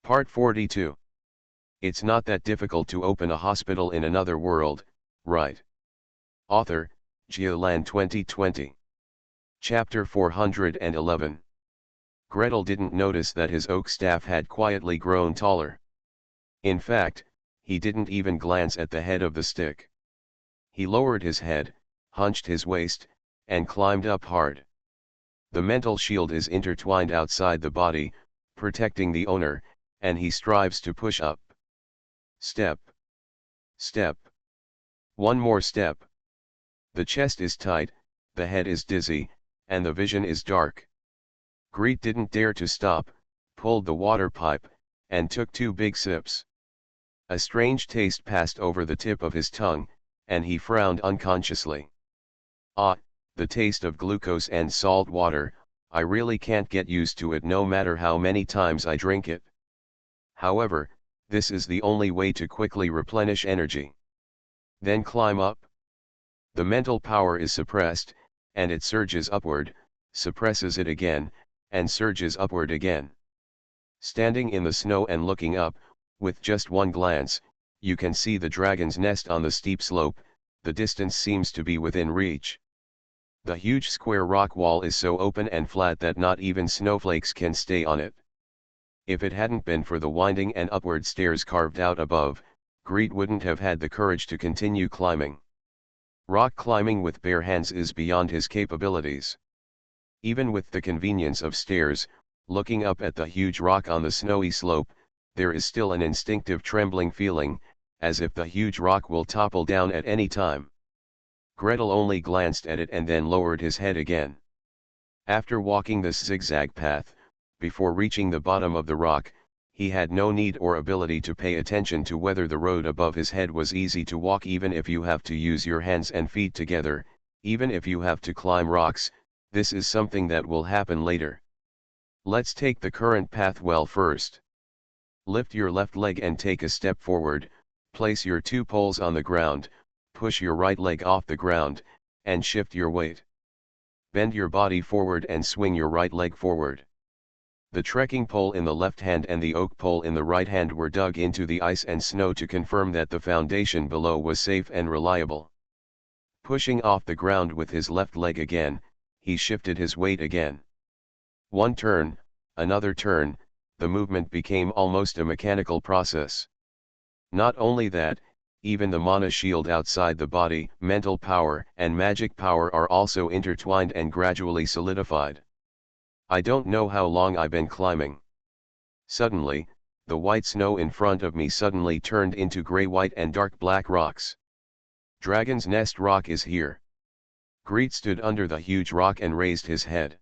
Part 42. It's not that difficult to open a hospital in another world, right? Author, Geoland 2020. Chapter 411. Gretel didn't notice that his oak staff had quietly grown taller. In fact, he didn't even glance at the head of the stick. He lowered his head, hunched his waist, and climbed up hard. The mental shield is intertwined outside the body, protecting the owner, and he strives to push up. Step. Step. One more step. The chest is tight, the head is dizzy, and the vision is dark. Greet didn't dare to stop, pulled the water pipe, and took 2 big sips. A strange taste passed over the tip of his tongue, and he frowned unconsciously. Ah, the taste of glucose and salt water, I really can't get used to it no matter how many times I drink it. However, this is the only way to quickly replenish energy. Then climb up. The mental power is suppressed, and it surges upward, suppresses it again, and surges upward again. Standing in the snow and looking up, with just one glance, you can see the dragon's nest on the steep slope. The distance seems to be within reach. The huge square rock wall is so open and flat that not even snowflakes can stay on it. If it hadn't been for the winding and upward stairs carved out above, Greet wouldn't have had the courage to continue climbing. Rock climbing with bare hands is beyond his capabilities. Even with the convenience of stairs, looking up at the huge rock on the snowy slope, there is still an instinctive trembling feeling, as if the huge rock will topple down at any time. Gretel only glanced at it and then lowered his head again. After walking this zigzag path, before reaching the bottom of the rock, he had no need or ability to pay attention to whether the road above his head was easy to walk. Even if you have to use your hands and feet together, even if you have to climb rocks, this is something that will happen later. Let's take the current path well first. Lift your left leg and take a step forward, place your 2 poles on the ground, push your right leg off the ground, and shift your weight. Bend your body forward and swing your right leg forward. The trekking pole in the left hand and the oak pole in the right hand were dug into the ice and snow to confirm that the foundation below was safe and reliable. Pushing off the ground with his left leg again, he shifted his weight again. One turn, another turn, the movement became almost a mechanical process. Not only that, even the mana shield outside the body, mental power and magic power are also intertwined and gradually solidified. I don't know how long I've been climbing. Suddenly, the white snow in front of me suddenly turned into gray-white and dark black rocks. Dragon's Nest Rock is here. Greet stood under the huge rock and raised his head.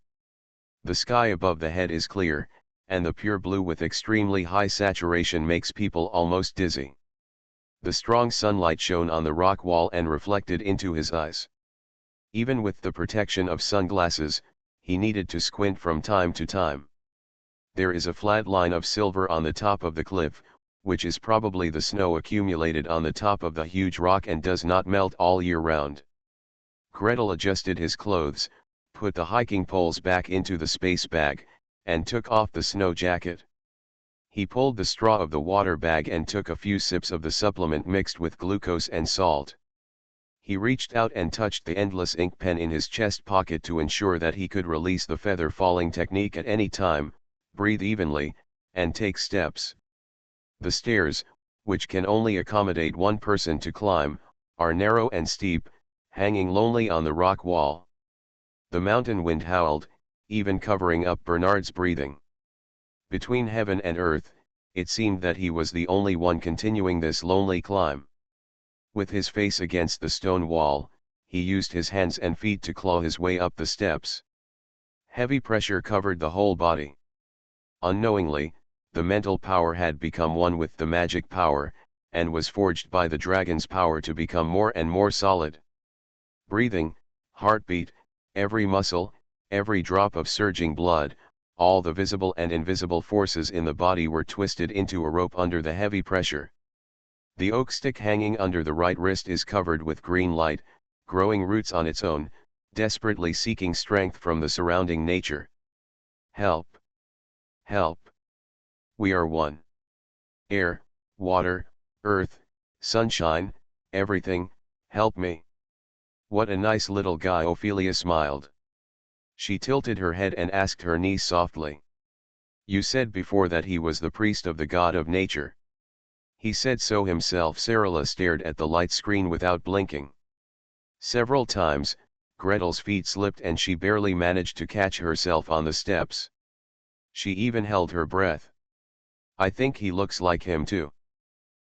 The sky above the head is clear, and the pure blue with extremely high saturation makes people almost dizzy. The strong sunlight shone on the rock wall and reflected into his eyes. Even with the protection of sunglasses, he needed to squint from time to time. There is a flat line of silver on the top of the cliff, which is probably the snow accumulated on the top of the huge rock and does not melt all year round. Gretel adjusted his clothes, put the hiking poles back into the space bag, and took off the snow jacket. He pulled the straw of the water bag and took a few sips of the supplement mixed with glucose and salt. He reached out and touched the endless ink pen in his chest pocket to ensure that he could release the feather falling technique at any time, breathe evenly, and take steps. The stairs, which can only accommodate 1 person to climb, are narrow and steep, hanging lonely on the rock wall. The mountain wind howled, even covering up Bernard's breathing. Between heaven and earth, it seemed that he was the only one continuing this lonely climb. With his face against the stone wall, he used his hands and feet to claw his way up the steps. Heavy pressure covered the whole body. Unknowingly, the mental power had become one with the magic power, and was forged by the dragon's power to become more and more solid. Breathing, heartbeat, every muscle, every drop of surging blood, all the visible and invisible forces in the body were twisted into a rope under the heavy pressure. The oak stick hanging under the right wrist is covered with green light, growing roots on its own, desperately seeking strength from the surrounding nature. Help! Help! We are one. Air, water, earth, sunshine, everything, help me. What a nice little guy, Ophelia smiled. She tilted her head and asked her niece softly. You said before that he was the priest of the god of nature. He said so himself. Sarala stared at the light screen without blinking. Several times, Gretel's feet slipped and she barely managed to catch herself on the steps. She even held her breath. I think he looks like him too.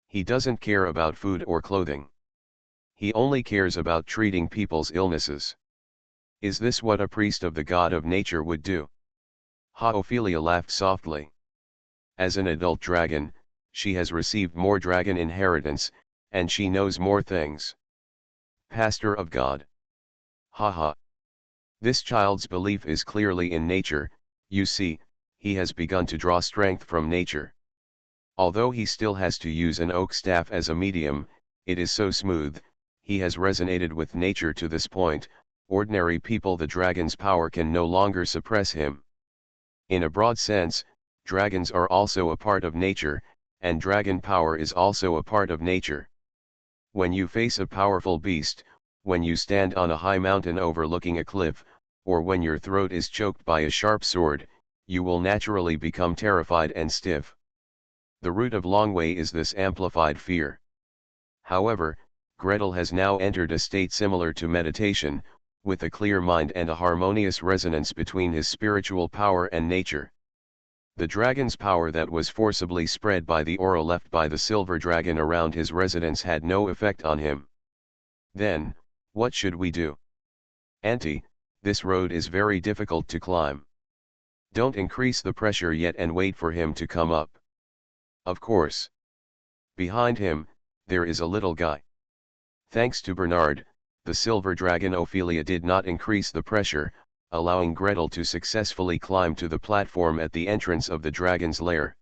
He doesn't care about food or clothing. He only cares about treating people's illnesses. Is this what a priest of the god of nature would do? Ha! Ophelia laughed softly. As an adult dragon, she has received more dragon inheritance, and she knows more things. Pastor of God. Ha ha. This child's belief is clearly in nature. You see, he has begun to draw strength from nature. Although he still has to use an oak staff as a medium, it is so smooth, he has resonated with nature to this point. Ordinary people, the dragon's power can no longer suppress him. In a broad sense, dragons are also a part of nature, and dragon power is also a part of nature. When you face a powerful beast, when you stand on a high mountain overlooking a cliff, or when your throat is choked by a sharp sword, you will naturally become terrified and stiff. The root of Longwei is this amplified fear. However, Gretel has now entered a state similar to meditation, with a clear mind and a harmonious resonance between his spiritual power and nature. The dragon's power that was forcibly spread by the aura left by the silver dragon around his residence had no effect on him. Then, what should we do? Auntie, this road is very difficult to climb. Don't increase the pressure yet and wait for him to come up. Of course. Behind him, there is a little guy. Thanks to Bernard, the silver dragon, Ophelia did not increase the pressure, allowing Gretel to successfully climb to the platform at the entrance of the dragon's lair.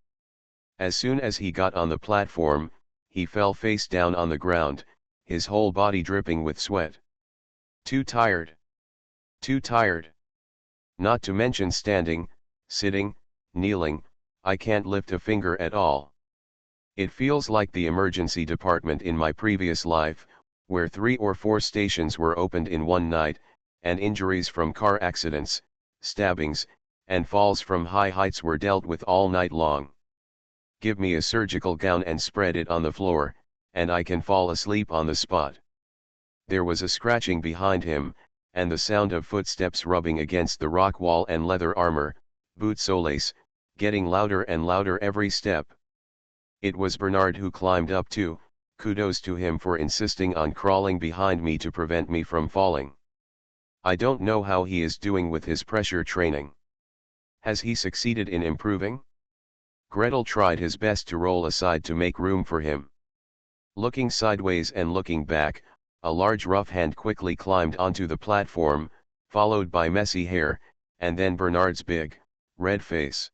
As soon as he got on the platform, he fell face down on the ground, his whole body dripping with sweat. Too tired. Too tired. Not to mention standing, sitting, kneeling, I can't lift a finger at all. It feels like the emergency department in my previous life, where 3 or 4 stations were opened in one night, and injuries from car accidents, stabbings, and falls from high heights were dealt with all night long. Give me a surgical gown and spread it on the floor, and I can fall asleep on the spot. There was a scratching behind him, and the sound of footsteps rubbing against the rock wall and leather armor, boot soles, getting louder and louder every step. It was Bernard who climbed up too. Kudos to him for insisting on crawling behind me to prevent me from falling. I don't know how he is doing with his pressure training. Has he succeeded in improving? Gretel tried his best to roll aside to make room for him. Looking sideways and looking back, a large rough hand quickly climbed onto the platform, followed by messy hair, and then Bernard's big, red face.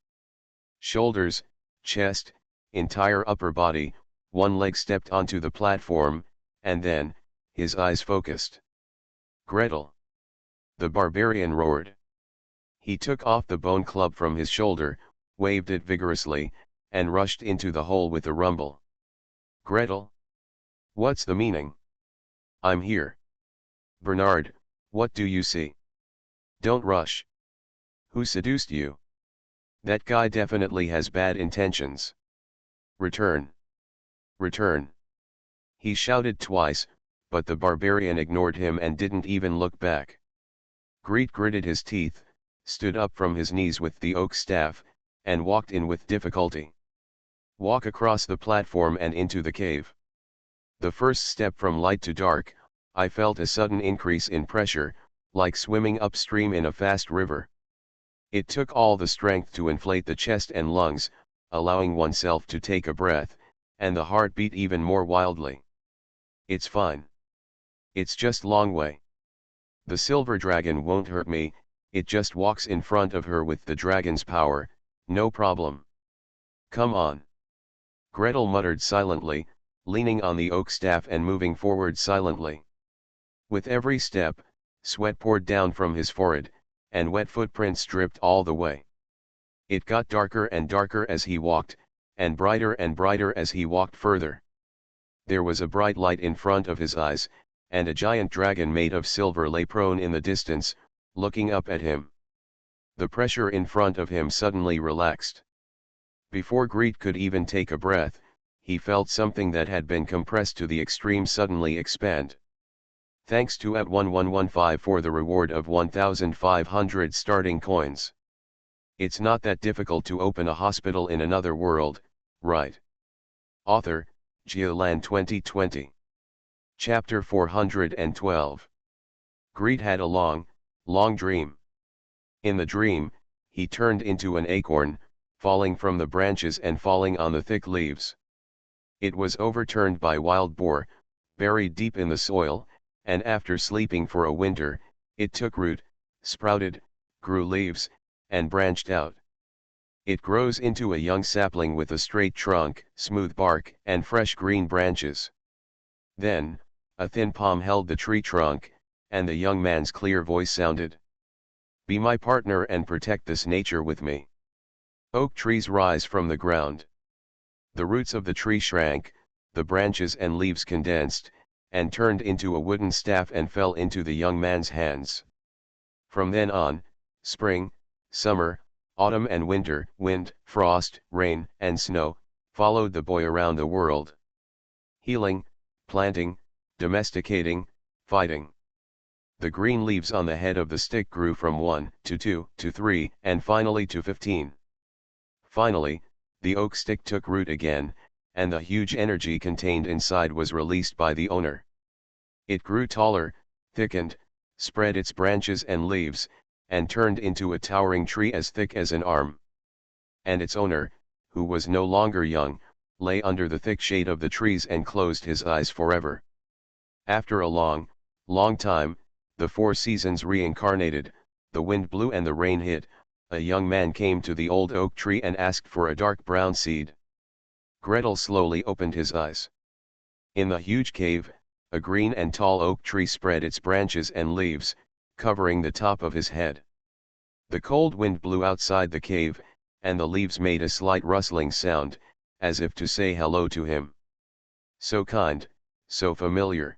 Shoulders, chest, entire upper body, one leg stepped onto the platform, and then, his eyes focused. Gretel! The barbarian roared. He took off the bone club from his shoulder, waved it vigorously, and rushed into the hole with a rumble. Gretel! What's the meaning? I'm here. Bernard, what do you see? Don't rush. Who seduced you? That guy definitely has bad intentions. Return. Return. He shouted twice, but the barbarian ignored him and didn't even look back. Greet gritted his teeth, stood up from his knees with the oak staff, and walked in with difficulty. Walk across the platform and into the cave. The first step from light to dark, I felt a sudden increase in pressure, like swimming upstream in a fast river. It took all the strength to inflate the chest and lungs, allowing oneself to take a breath, and the heart beat even more wildly. It's fine. It's just Longwei. The silver dragon won't hurt me, it just walks in front of her with the dragon's power, no problem. Come on. Gretel muttered silently, leaning on the oak staff and moving forward silently. With every step, sweat poured down from his forehead, and wet footprints dripped all the way. It got darker and darker as he walked, and brighter as he walked further. There was a bright light in front of his eyes, and a giant dragon made of silver lay prone in the distance, looking up at him. The pressure in front of him suddenly relaxed. Before Greet could even take a breath, he felt something that had been compressed to the extreme suddenly expand. Thanks to @1115 for the reward of 1,500 starting coins. It's not that difficult to open a hospital in another world, right? Author, Geoland 2020. Chapter 412. Greet had a long dream. In the dream, he turned into an acorn, falling from the branches and falling on the thick leaves. It was overturned by wild boar, buried deep in the soil, and after sleeping for a winter, it took root, sprouted, grew leaves, and branched out. It grows into a young sapling with a straight trunk, smooth bark, and fresh green branches. Then, a thin palm held the tree trunk, and the young man's clear voice sounded. Be my partner and protect this nature with me. Oak trees rise from the ground. The roots of the tree shrank, the branches and leaves condensed, and turned into a wooden staff and fell into the young man's hands. From then on, spring, summer, autumn and winter, wind, frost, rain, and snow, followed the boy around the world. Healing, planting, domesticating, fighting. The green leaves on the head of the stick grew from 1 to 2 to 3 and finally to 15. Finally, the oak stick took root again, and the huge energy contained inside was released by the owner. It grew taller, thickened, spread its branches and leaves, and turned into a towering tree as thick as an arm. And its owner, who was no longer young, lay under the thick shade of the trees and closed his eyes forever. After a long time, the 4 seasons reincarnated, the wind blew and the rain hit, a young man came to the old oak tree and asked for a dark brown seed. Gretel slowly opened his eyes. In the huge cave, a green and tall oak tree spread its branches and leaves, covering the top of his head. The cold wind blew outside the cave, and the leaves made a slight rustling sound, as if to say hello to him. So kind, so familiar.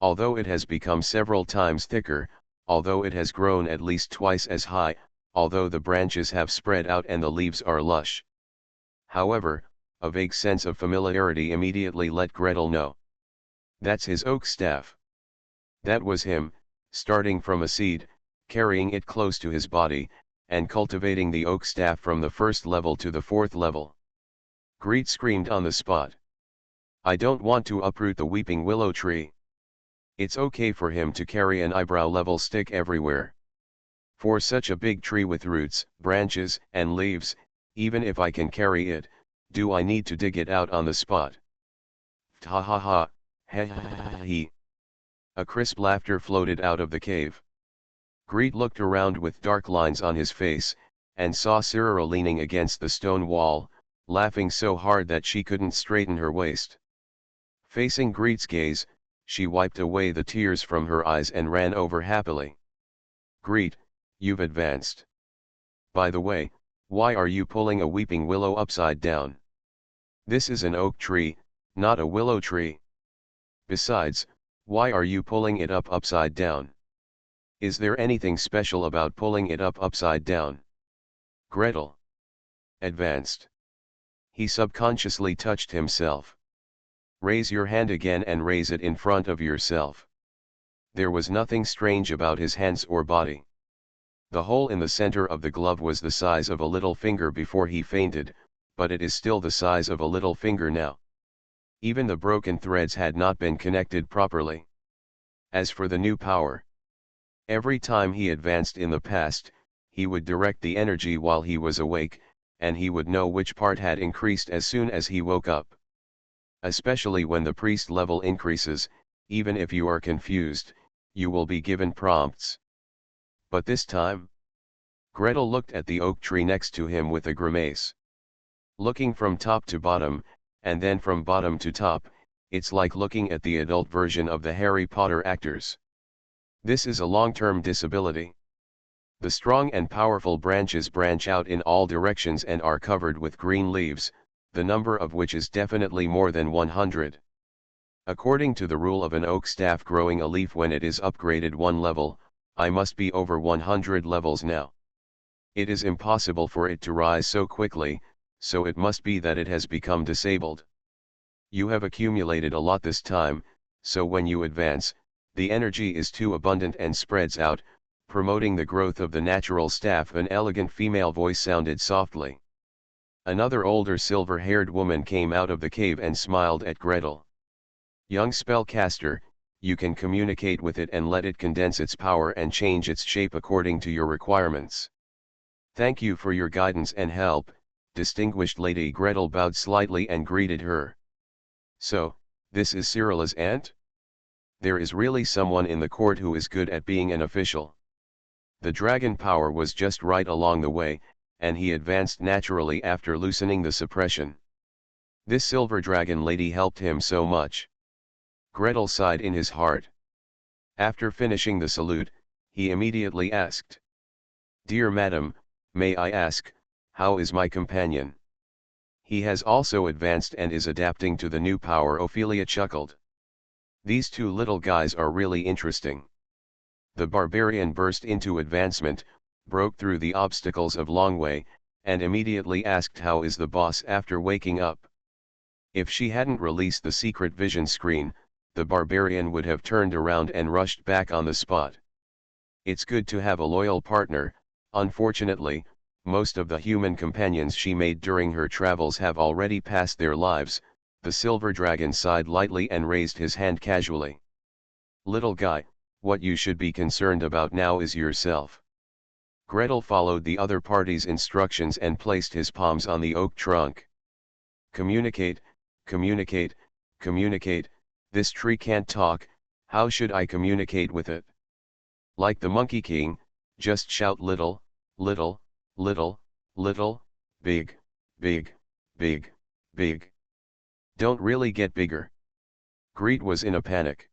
Although it has become several times thicker, although it has grown at least twice as high, although the branches have spread out and the leaves are lush. However, a vague sense of familiarity immediately let Gretel know. That's his oak staff. That was him, starting from a seed, carrying it close to his body, and cultivating the oak staff from the 1st level to the 4th level. Greet screamed on the spot. I don't want to uproot the weeping willow tree. It's okay for him to carry an eyebrow-level stick everywhere. For such a big tree with roots, branches, and leaves, even if I can carry it, do I need to dig it out on the spot? Ha ha ha, he he he. A crisp laughter floated out of the cave. Greet looked around with dark lines on his face, and saw Cyril leaning against the stone wall, laughing so hard that she couldn't straighten her waist. Facing Greet's gaze, she wiped away the tears from her eyes and ran over happily. Greet, you've advanced. By the way, why are you pulling a weeping willow upside down? This is an oak tree, not a willow tree. Besides, why are you pulling it up upside down? Is there anything special about pulling it up upside down? Gretel advanced. He subconsciously touched himself. Raise your hand again and raise it in front of yourself. There was nothing strange about his hands or body. The hole in the center of the glove was the size of a little finger before he fainted, but it is still the size of a little finger now. Even the broken threads had not been connected properly. As for the new power, every time he advanced in the past, he would direct the energy while he was awake, and he would know which part had increased as soon as he woke up. Especially when the priest level increases, even if you are confused, you will be given prompts. But this time, Gretel looked at the oak tree next to him with a grimace. Looking from top to bottom, and then from bottom to top, it's like looking at the adult version of the Harry Potter actors. This is a long-term disability. The strong and powerful branches branch out in all directions and are covered with green leaves, the number of which is definitely more than 100. According to the rule of an oak staff growing a leaf when it is upgraded one level, I must be over 100 levels now. It is impossible for it to rise so quickly, so it must be that it has become disabled. You have accumulated a lot this time, so when you advance, the energy is too abundant and spreads out, promoting the growth of the natural staff. An elegant female voice sounded softly. Another older silver-haired woman came out of the cave and smiled at Gretel. Young spellcaster, you can communicate with it and let it condense its power and change its shape according to your requirements. Thank you for your guidance and help, distinguished lady. Gretel bowed slightly and greeted her. So, this is Cyrilla's aunt? There is really someone in the court who is good at being an official. The dragon power was just right along the way, and he advanced naturally after loosening the suppression. This silver dragon lady helped him so much. Gretel sighed in his heart. After finishing the salute, he immediately asked, "Dear madam, may I ask, how is my companion?" "He has also advanced and is adapting to the new power." Ophelia chuckled. "These two little guys are really interesting." The barbarian burst into advancement, broke through the obstacles of Longway, and immediately asked how is the boss after waking up. If she hadn't released the secret vision screen, the barbarian would have turned around and rushed back on the spot. It's good to have a loyal partner. Unfortunately, most of the human companions she made during her travels have already passed their lives. The silver dragon sighed lightly and raised his hand casually. "Little guy, what you should be concerned about now is yourself." Gretel followed the other party's instructions and placed his palms on the oak trunk. "Communicate, communicate, communicate. This tree can't talk, how should I communicate with it?" "Like the Monkey King, just shout little, little, little, little, big, big, big, big. Don't really get bigger." Greet was in a panic.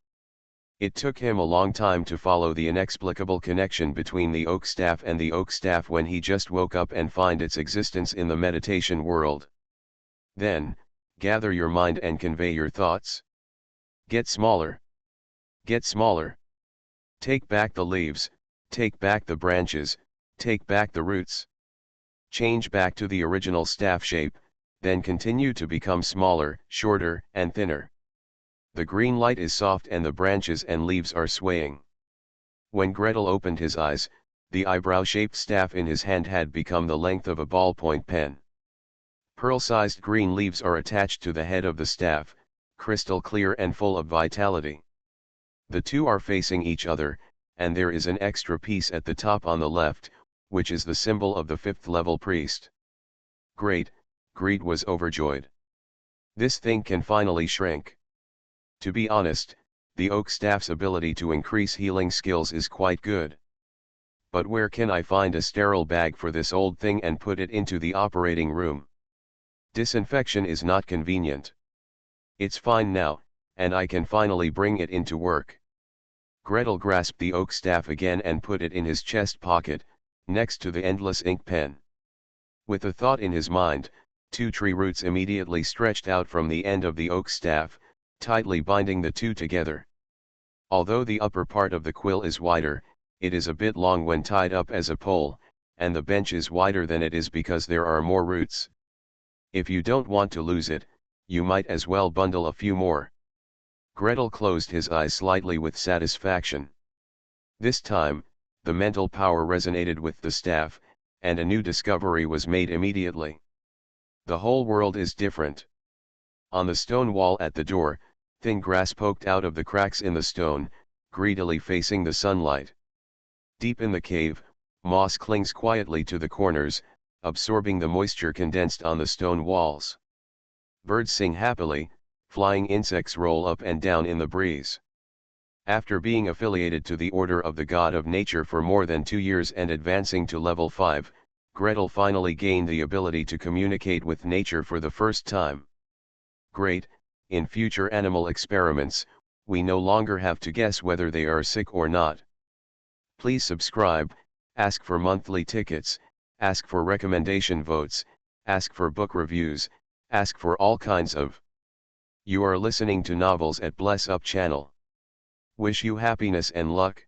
It took him a long time to follow the inexplicable connection between the oak staff and the oak staff when he just woke up and find its existence in the meditation world. Then, gather your mind and convey your thoughts. Get smaller. Get smaller. Take back the leaves, take back the branches, take back the roots. Change back to the original staff shape, then continue to become smaller, shorter, and thinner. The green light is soft and the branches and leaves are swaying. When Gretel opened his eyes, the eyebrow-shaped staff in his hand had become the length of a ballpoint pen. Pearl-sized green leaves are attached to the head of the staff, crystal clear and full of vitality. The two are facing each other, and there is an extra piece at the top on the left, which is the symbol of the 5th level priest. Great, Greet was overjoyed. This thing can finally shrink. To be honest, the oak staff's ability to increase healing skills is quite good. But where can I find a sterile bag for this old thing and put it into the operating room? Disinfection is not convenient. It's fine now, and I can finally bring it into work. Gretel grasped the oak staff again and put it in his chest pocket, next to the endless ink pen. With the thought in his mind, 2 tree roots immediately stretched out from the end of the oak staff, tightly binding the two together. Although the upper part of the quill is wider, it is a bit long when tied up as a pole, and the bench is wider than it is because there are more roots. If you don't want to lose it, you might as well bundle a few more. Gretel closed his eyes slightly with satisfaction. This time, the mental power resonated with the staff, and a new discovery was made immediately. The whole world is different. On the stone wall at the door, thin grass poked out of the cracks in the stone, greedily facing the sunlight. Deep in the cave, moss clings quietly to the corners, absorbing the moisture condensed on the stone walls. Birds sing happily, flying insects roll up and down in the breeze. After being affiliated to the Order of the God of Nature for more than 2 years and advancing to level 5, Gretel finally gained the ability to communicate with nature for the first time. Great, in future animal experiments, we no longer have to guess whether they are sick or not. Please subscribe, ask for monthly tickets, ask for recommendation votes, ask for book reviews, Ask for all kinds of. You are listening to Novels at Bless Up channel. Wish you happiness and luck.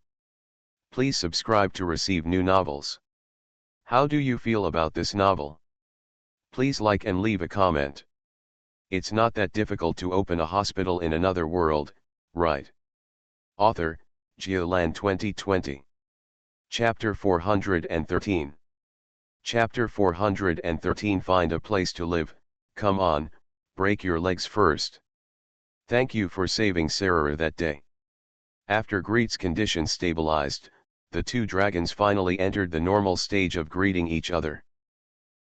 Please subscribe to receive new novels. How do you feel about this novel? Please like and leave a comment. It's not that difficult to open a hospital in another world, right? Author, Geoland 2020. Chapter 413. Chapter 413. Find a place to live. Come on, break your legs first. Thank you for saving Sarah that day. After Greet's condition stabilized, the two dragons finally entered the normal stage of greeting each other.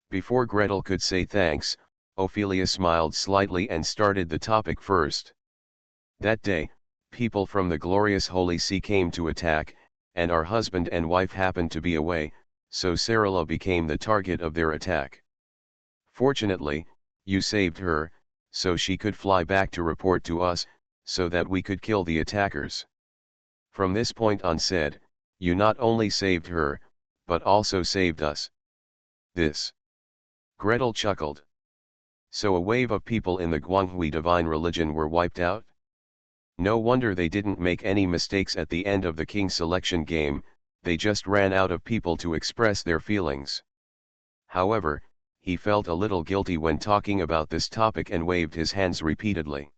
Before Gretel could say thanks, Ophelia smiled slightly and started the topic first. That day, people from the glorious Holy See came to attack, and our husband and wife happened to be away, so Sarala became the target of their attack. Fortunately, you saved her, so she could fly back to report to us, so that we could kill the attackers. From this point on said, you not only saved her, but also saved us. This. Gretel chuckled. So a wave of people in the Guanghui divine religion were wiped out? No wonder they didn't make any mistakes at the end of the king selection game, they just ran out of people to express their feelings. However, he felt a little guilty when talking about this topic and waved his hands repeatedly.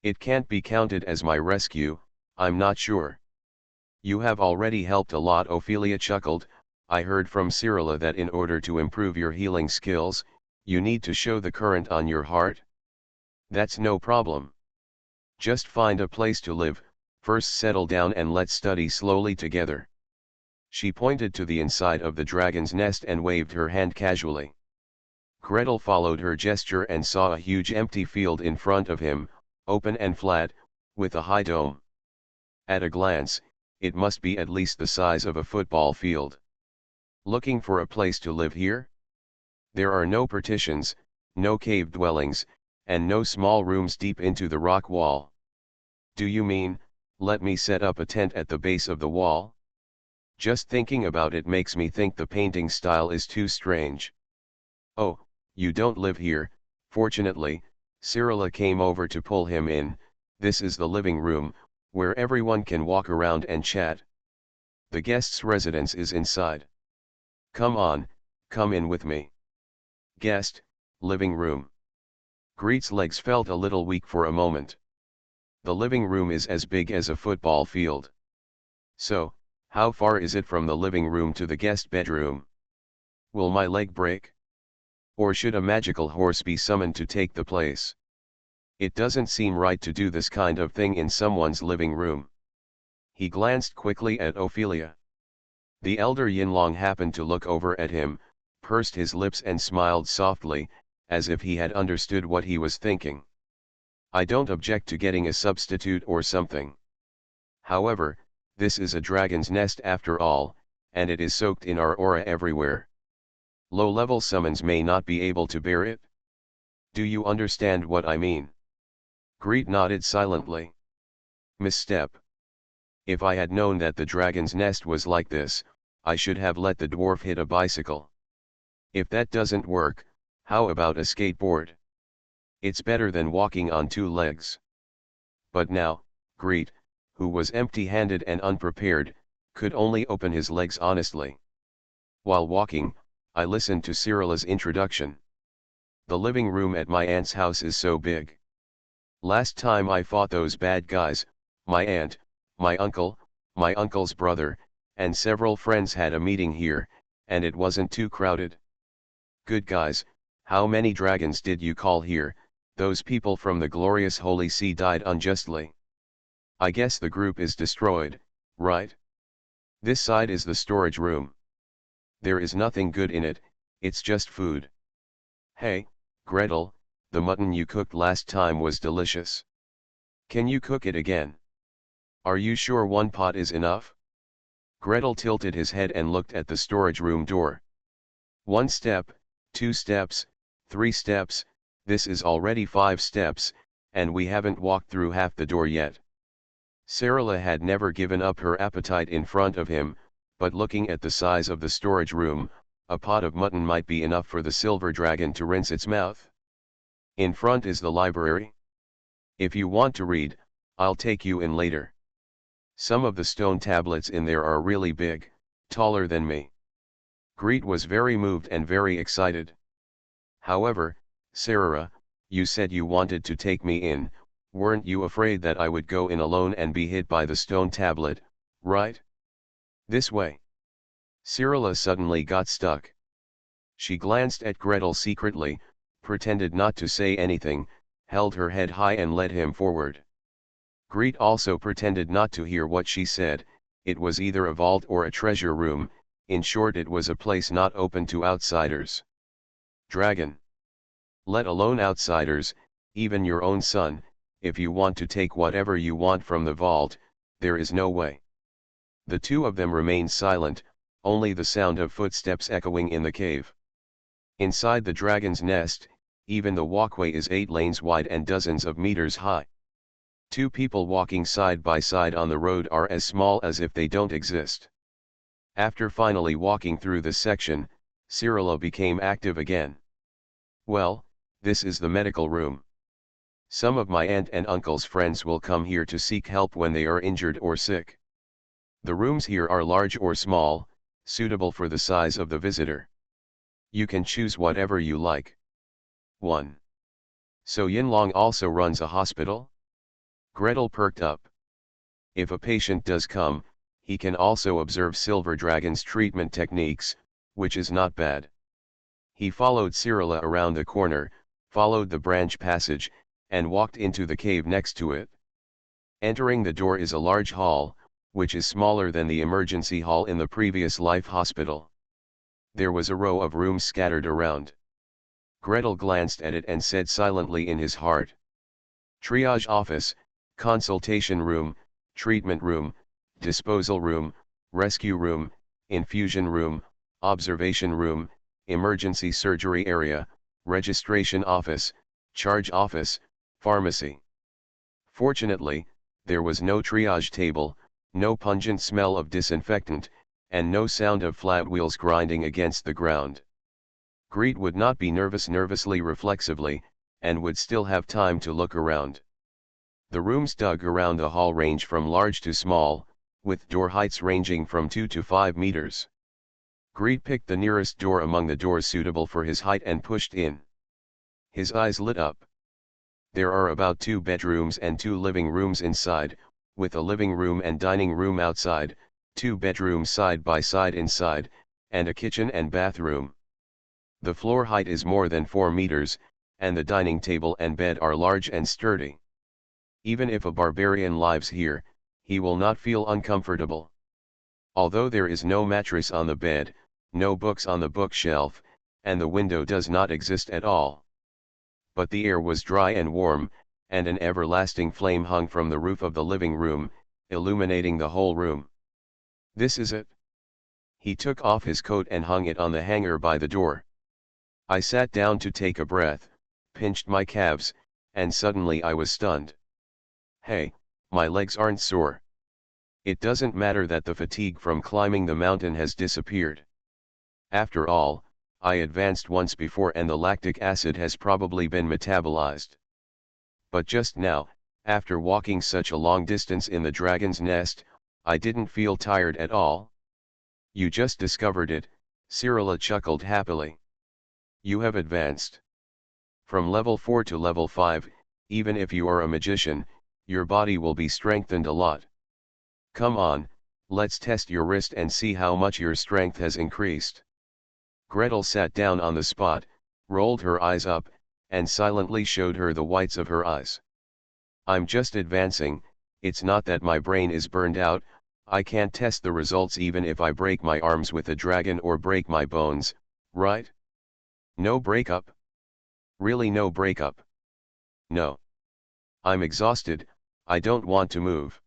It can't be counted as my rescue, I'm not sure. You have already helped a lot. Ophelia chuckled. I heard from Sarala that in order to improve your healing skills, you need to show the current on your heart. That's no problem. Just find a place to live, first settle down and let's study slowly together. She pointed to the inside of the dragon's nest and waved her hand casually. Gretel followed her gesture and saw a huge empty field in front of him, open and flat, with a high dome. At a glance, it must be at least the size of a football field. Looking for a place to live here? There are no partitions, no cave dwellings, and no small rooms deep into the rock wall. Do you mean, let me set up a tent at the base of the wall? Just thinking about it makes me think the painting style is too strange. Oh, you don't live here. Fortunately, Sarala came over to pull him in. This is the living room, where everyone can walk around and chat. The guest's residence is inside. Come on, come in with me. Guest, living room. Greet's legs felt a little weak for a moment. The living room is as big as a football field. So, how far is it from the living room to the guest bedroom? Will my leg break? Or should a magical horse be summoned to take the place? It doesn't seem right to do this kind of thing in someone's living room. He glanced quickly at Ophelia. The elder Yinlong happened to look over at him, pursed his lips and smiled softly, as if he had understood what he was thinking. I don't object to getting a substitute or something. However, this is a dragon's nest after all, and it is soaked in our aura everywhere. Low-level summons may not be able to bear it. Do you understand what I mean? Greet nodded silently. Misstep. If I had known that the dragon's nest was like this, I should have let the dwarf hit a bicycle. If that doesn't work, how about a skateboard? It's better than walking on two legs. But now, Greet, who was empty-handed and unprepared, could only open his legs honestly. While walking, I listened to Sarala's introduction. The living room at my aunt's house is so big. Last time I fought those bad guys, my aunt, my uncle, my uncle's brother, and several friends had a meeting here, and it wasn't too crowded. Good guys, how many dragons did you call here? Those people from the glorious Holy See died unjustly. I guess the group is destroyed, right? This side is the storage room. There is nothing good in it, it's just food. Hey, Gretel, the mutton you cooked last time was delicious. Can you cook it again? Are you sure one pot is enough? Gretel tilted his head and looked at the storage room door. 1 step, 2 steps, 3 steps, this is already 5 steps, and we haven't walked through half the door yet. Sarala had never given up her appetite in front of him, but looking at the size of the storage room, a pot of mutton might be enough for the silver dragon to rinse its mouth. In front is the library. If you want to read, I'll take you in later. Some of the stone tablets in there are really big, taller than me. Greet was very moved and very excited. However, Sarah, you said you wanted to take me in, weren't you afraid that I would go in alone and be hit by the stone tablet, right? This way. Cyrilla suddenly got stuck. She glanced at Gretel secretly, pretended not to say anything, held her head high and led him forward. Greet also pretended not to hear what she said. It was either a vault or a treasure room, in short it was a place not open to outsiders. Dragon. Let alone outsiders, even your own son, if you want to take whatever you want from the vault, there is no way. The two of them remained silent, only the sound of footsteps echoing in the cave. Inside the dragon's nest, even the walkway is 8 lanes wide and dozens of meters high. 2 people walking side by side on the road are as small as if they don't exist. After finally walking through this section, Cyrilla became active again. Well, this is the medical room. Some of my aunt and uncle's friends will come here to seek help when they are injured or sick. The rooms here are large or small, suitable for the size of the visitor. You can choose whatever you like. 1. So Yinlong also runs a hospital? Gretel perked up. If a patient does come, he can also observe Silver Dragon's treatment techniques, which is not bad. He followed Cyrilla around the corner, followed the branch passage, and walked into the cave next to it. Entering the door is a large hall, which is smaller than the emergency hall in the previous life hospital. There was a row of rooms scattered around. Gretel glanced at it and said silently in his heart. Triage office, consultation room, treatment room, disposal room, rescue room, infusion room, observation room, emergency surgery area, registration office, charge office, pharmacy. Fortunately, there was no triage table, no pungent smell of disinfectant, and no sound of flat wheels grinding against the ground. Greet would not be nervously reflexively, and would still have time to look around. The rooms dug around the hall range from large to small, with door heights ranging from 2 to 5 meters. Greet picked the nearest door among the doors suitable for his height and pushed in. His eyes lit up. There are about 2 bedrooms and 2 living rooms inside, with a living room and dining room outside, 2 bedrooms side by side inside, and a kitchen and bathroom. The floor height is more than 4 meters, and the dining table and bed are large and sturdy. Even if a barbarian lives here, he will not feel uncomfortable. Although there is no mattress on the bed, no books on the bookshelf, and the window does not exist at all. But the air was dry and warm, and an everlasting flame hung from the roof of the living room, illuminating the whole room. This is it. He took off his coat and hung it on the hanger by the door. I sat down to take a breath, pinched my calves, and suddenly I was stunned. Hey, my legs aren't sore. It doesn't matter that the fatigue from climbing the mountain has disappeared. After all, I advanced once before and the lactic acid has probably been metabolized. But just now, after walking such a long distance in the dragon's nest, I didn't feel tired at all. You just discovered it, Cyrilla chuckled happily. You have advanced. From level 4 to level 5, even if you are a magician, your body will be strengthened a lot. Come on, let's test your wrist and see how much your strength has increased. Gretel sat down on the spot, rolled her eyes up, and silently showed her the whites of her eyes. I'm just advancing, it's not that my brain is burned out, I can't test the results even if I break my arms with a dragon or break my bones, right? No breakup? Really no breakup? No. I'm exhausted, I don't want to move.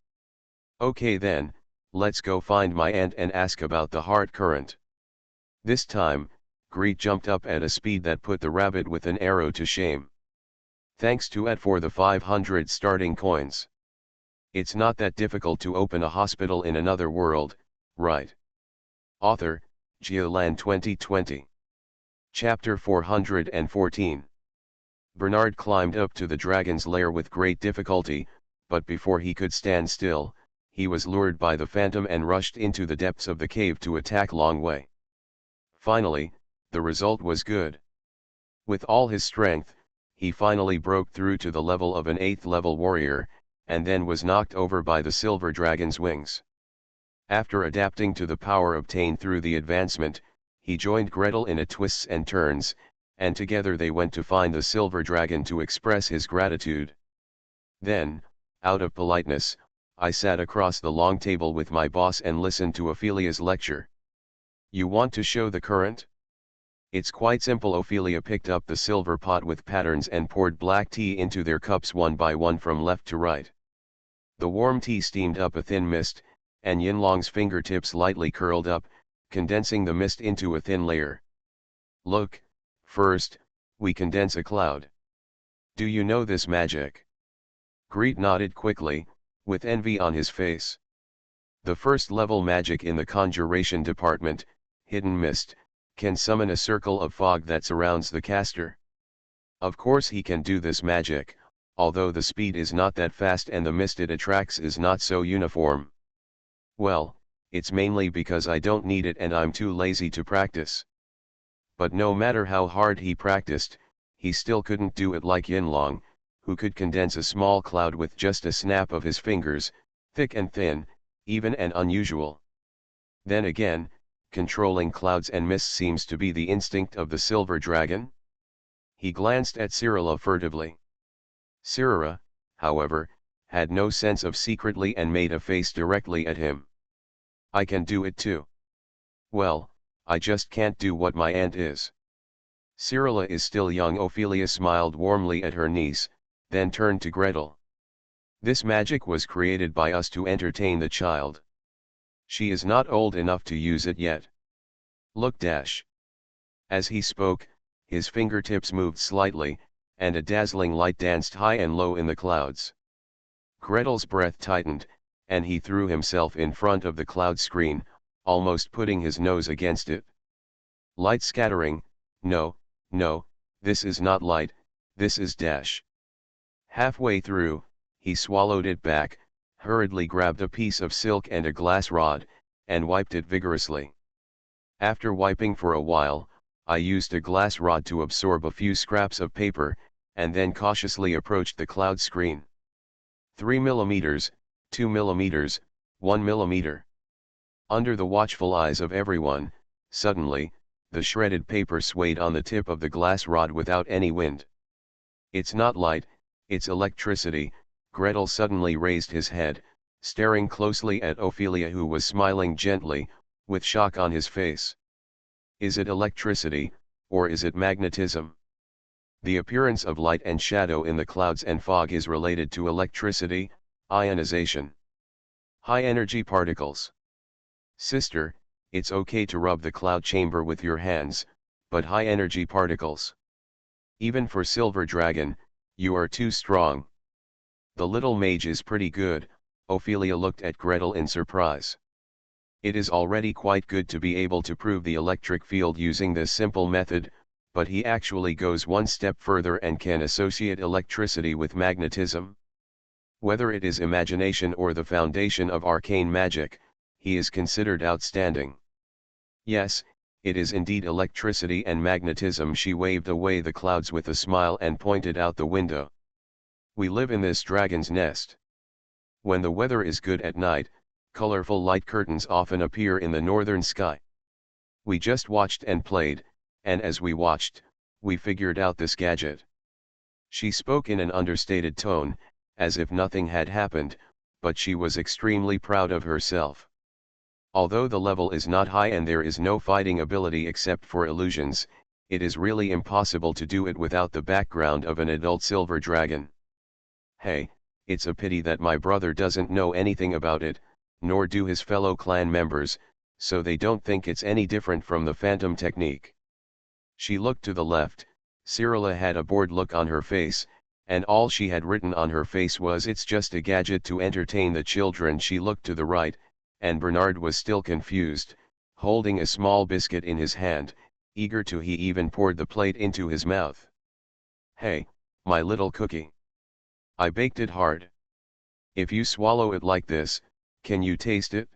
Okay then, let's go find my aunt and ask about the heart current. This time, Greet jumped up at a speed that put the rabbit with an arrow to shame. Thanks to Ed for the 500 starting coins. It's not that difficult to open a hospital in another world, right? Author, Geoland 2020. Chapter 414. Bernard climbed up to the dragon's lair with great difficulty, but before he could stand still, he was lured by the phantom and rushed into the depths of the cave to attack Longwei. Finally, the result was good. With all his strength, he finally broke through to the level of an 8th level warrior, and then was knocked over by the silver dragon's wings. After adapting to the power obtained through the advancement, he joined Gretel in a twists and turns, and together they went to find the silver dragon to express his gratitude. Then, out of politeness, I sat across the long table with my boss and listened to Ophelia's lecture. You want to show the current? It's quite simple. Ophelia picked up the silver pot with patterns and poured black tea into their cups one by one from left to right. The warm tea steamed up a thin mist, and Yinlong's fingertips lightly curled up, condensing the mist into a thin layer. Look, first, we condense a cloud. Do you know this magic? Greet nodded quickly, with envy on his face. The first level magic in the conjuration department, hidden mist, can summon a circle of fog that surrounds the caster. Of course he can do this magic, although the speed is not that fast and the mist it attracts is not so uniform. Well, it's mainly because I don't need it and I'm too lazy to practice. But no matter how hard he practiced, he still couldn't do it like Yinlong, who could condense a small cloud with just a snap of his fingers, thick and thin, even and unusual. Then again, controlling clouds and mist seems to be the instinct of the silver dragon. He glanced at Cyrilla furtively. Cyrilla, however, had no sense of secretly and made a face directly at him. I can do it too. Well, I just can't do what my aunt is. Cyrilla is still young. Ophelia smiled warmly at her niece, then turned to Gretel. This magic was created by us to entertain the child. She is not old enough to use it yet. Look dash. As he spoke, his fingertips moved slightly, and a dazzling light danced high and low in the clouds. Gretel's breath tightened, and he threw himself in front of the cloud screen, almost putting his nose against it. Light scattering, no, this is not light, this is dash. Halfway through, he swallowed it back, hurriedly grabbed a piece of silk and a glass rod, and wiped it vigorously. After wiping for a while, I used a glass rod to absorb a few scraps of paper, and then cautiously approached the cloud screen. 3 millimeters, 2 millimeters, 1 millimeter. Under the watchful eyes of everyone, suddenly, the shredded paper swayed on the tip of the glass rod without any wind. It's not light, it's electricity. Gretel suddenly raised his head, staring closely at Ophelia, who was smiling gently, with shock on his face. Is it electricity, or is it magnetism? The appearance of light and shadow in the clouds and fog is related to electricity, ionization. High-energy particles. Sister, it's okay to rub the cloud chamber with your hands, but high-energy particles. Even for Silver Dragon, you are too strong. The little mage is pretty good. Ophelia looked at Gretel in surprise. It is already quite good to be able to prove the electric field using this simple method, but he actually goes one step further and can associate electricity with magnetism. Whether it is imagination or the foundation of arcane magic, he is considered outstanding. Yes, it is indeed electricity and magnetism. She waved away the clouds with a smile and pointed out the window. We live in this dragon's nest. When the weather is good at night, colorful light curtains often appear in the northern sky. We just watched and played, and as we watched, we figured out this gadget. She spoke in an understated tone, as if nothing had happened, but she was extremely proud of herself. Although the level is not high and there is no fighting ability except for illusions, it is really impossible to do it without the background of an adult silver dragon. Hey, it's a pity that my brother doesn't know anything about it, nor do his fellow clan members, so they don't think it's any different from the phantom technique. She looked to the left. Cyrilla had a bored look on her face, and all she had written on her face was "It's just a gadget to entertain the children." She looked to the right, and Bernard was still confused, holding a small biscuit in his hand, eager to he even poured the plate into his mouth. Hey, My little cookie. I baked it hard. If you swallow it like this, can you taste it?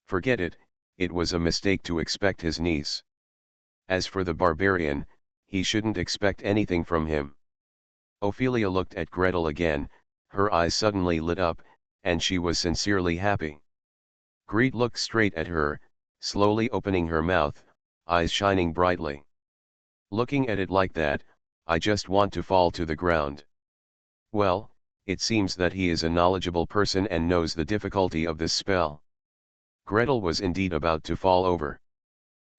Forget it, it was a mistake to expect his niece. As for the barbarian, he shouldn't expect anything from him. Ophelia looked at Gretel again, her eyes suddenly lit up, and she was sincerely happy. Greet looked straight at her, slowly opening her mouth, eyes shining brightly. Looking at it like that, I just want to fall to the ground. Well, it seems that he is a knowledgeable person and knows the difficulty of this spell. Gretel was indeed about to fall over.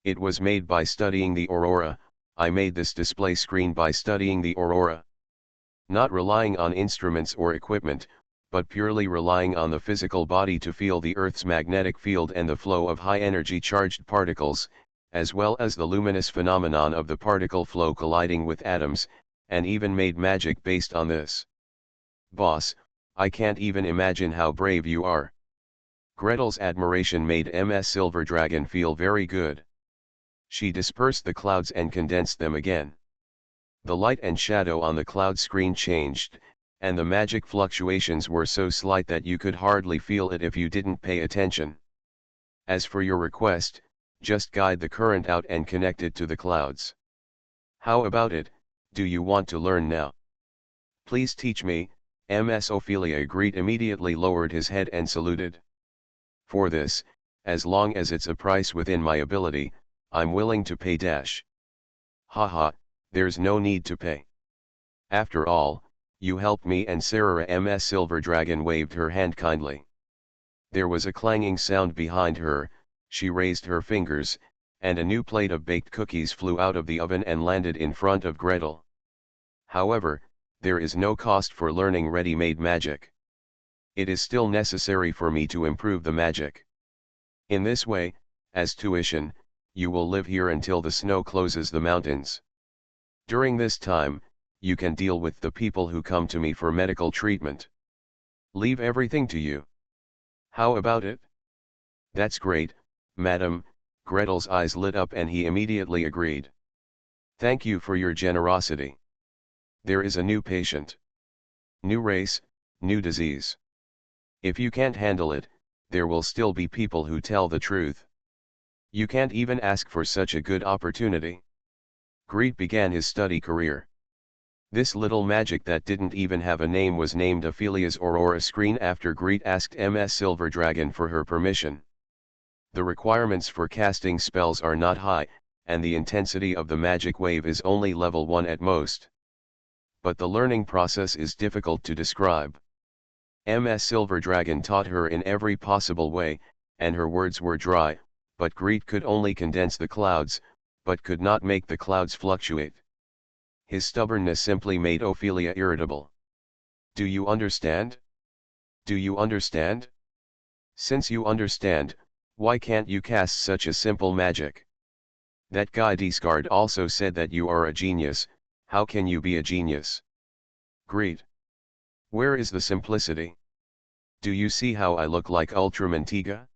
It was made by studying the aurora. I made this display screen by studying the aurora. Not relying on instruments or equipment, but purely relying on the physical body to feel the Earth's magnetic field and the flow of high-energy charged particles, as well as the luminous phenomenon of the particle flow colliding with atoms, and even made magic based on this. Boss, I can't even imagine how brave you are. Gretel's admiration made Ms. Silver Dragon feel very good. She dispersed the clouds and condensed them again. The light and shadow on the cloud screen changed, and the magic fluctuations were so slight that you could hardly feel it if you didn't pay attention. As for your request, just guide the current out and connect it to the clouds. How about it, do you want to learn now? Please teach me. Ms. Ophelia Greet immediately lowered his head and saluted. For this, as long as it's a price within my ability, I'm willing to pay dash. Haha, there's no need to pay. After all, you helped me and Sarah. Ms. Silver Dragon waved her hand kindly. There was a clanging sound behind her, she raised her fingers, and a new plate of baked cookies flew out of the oven and landed in front of Gretel. However, there is no cost for learning ready-made magic. It is still necessary for me to improve the magic. In this way, as tuition, you will live here until the snow closes the mountains. During this time, you can deal with the people who come to me for medical treatment. Leave everything to you. How about it? That's great, madam. Gretel's eyes lit up and he immediately agreed. Thank you for your generosity. There is a new patient. New race, new disease. If you can't handle it, there will still be people who tell the truth. You can't even ask for such a good opportunity. Greet began his study career. This little magic that didn't even have a name was named Ophelia's Aurora Screen after Greet asked Ms. Silver Dragon for her permission. The requirements for casting spells are not high, and the intensity of the magic wave is only level 1 at most. But the learning process is difficult to describe. Ms. Silver Dragon taught her in every possible way, and her words were dry, but Greet could only condense the clouds, but could not make the clouds fluctuate. His stubbornness simply made Ophelia irritable. Do you understand? Do you understand? Since you understand, why can't you cast such a simple magic? That guy Discard also said that you are a genius. How can you be a genius? Greet. Where is the simplicity? Do you see how I look like Ultramantiga?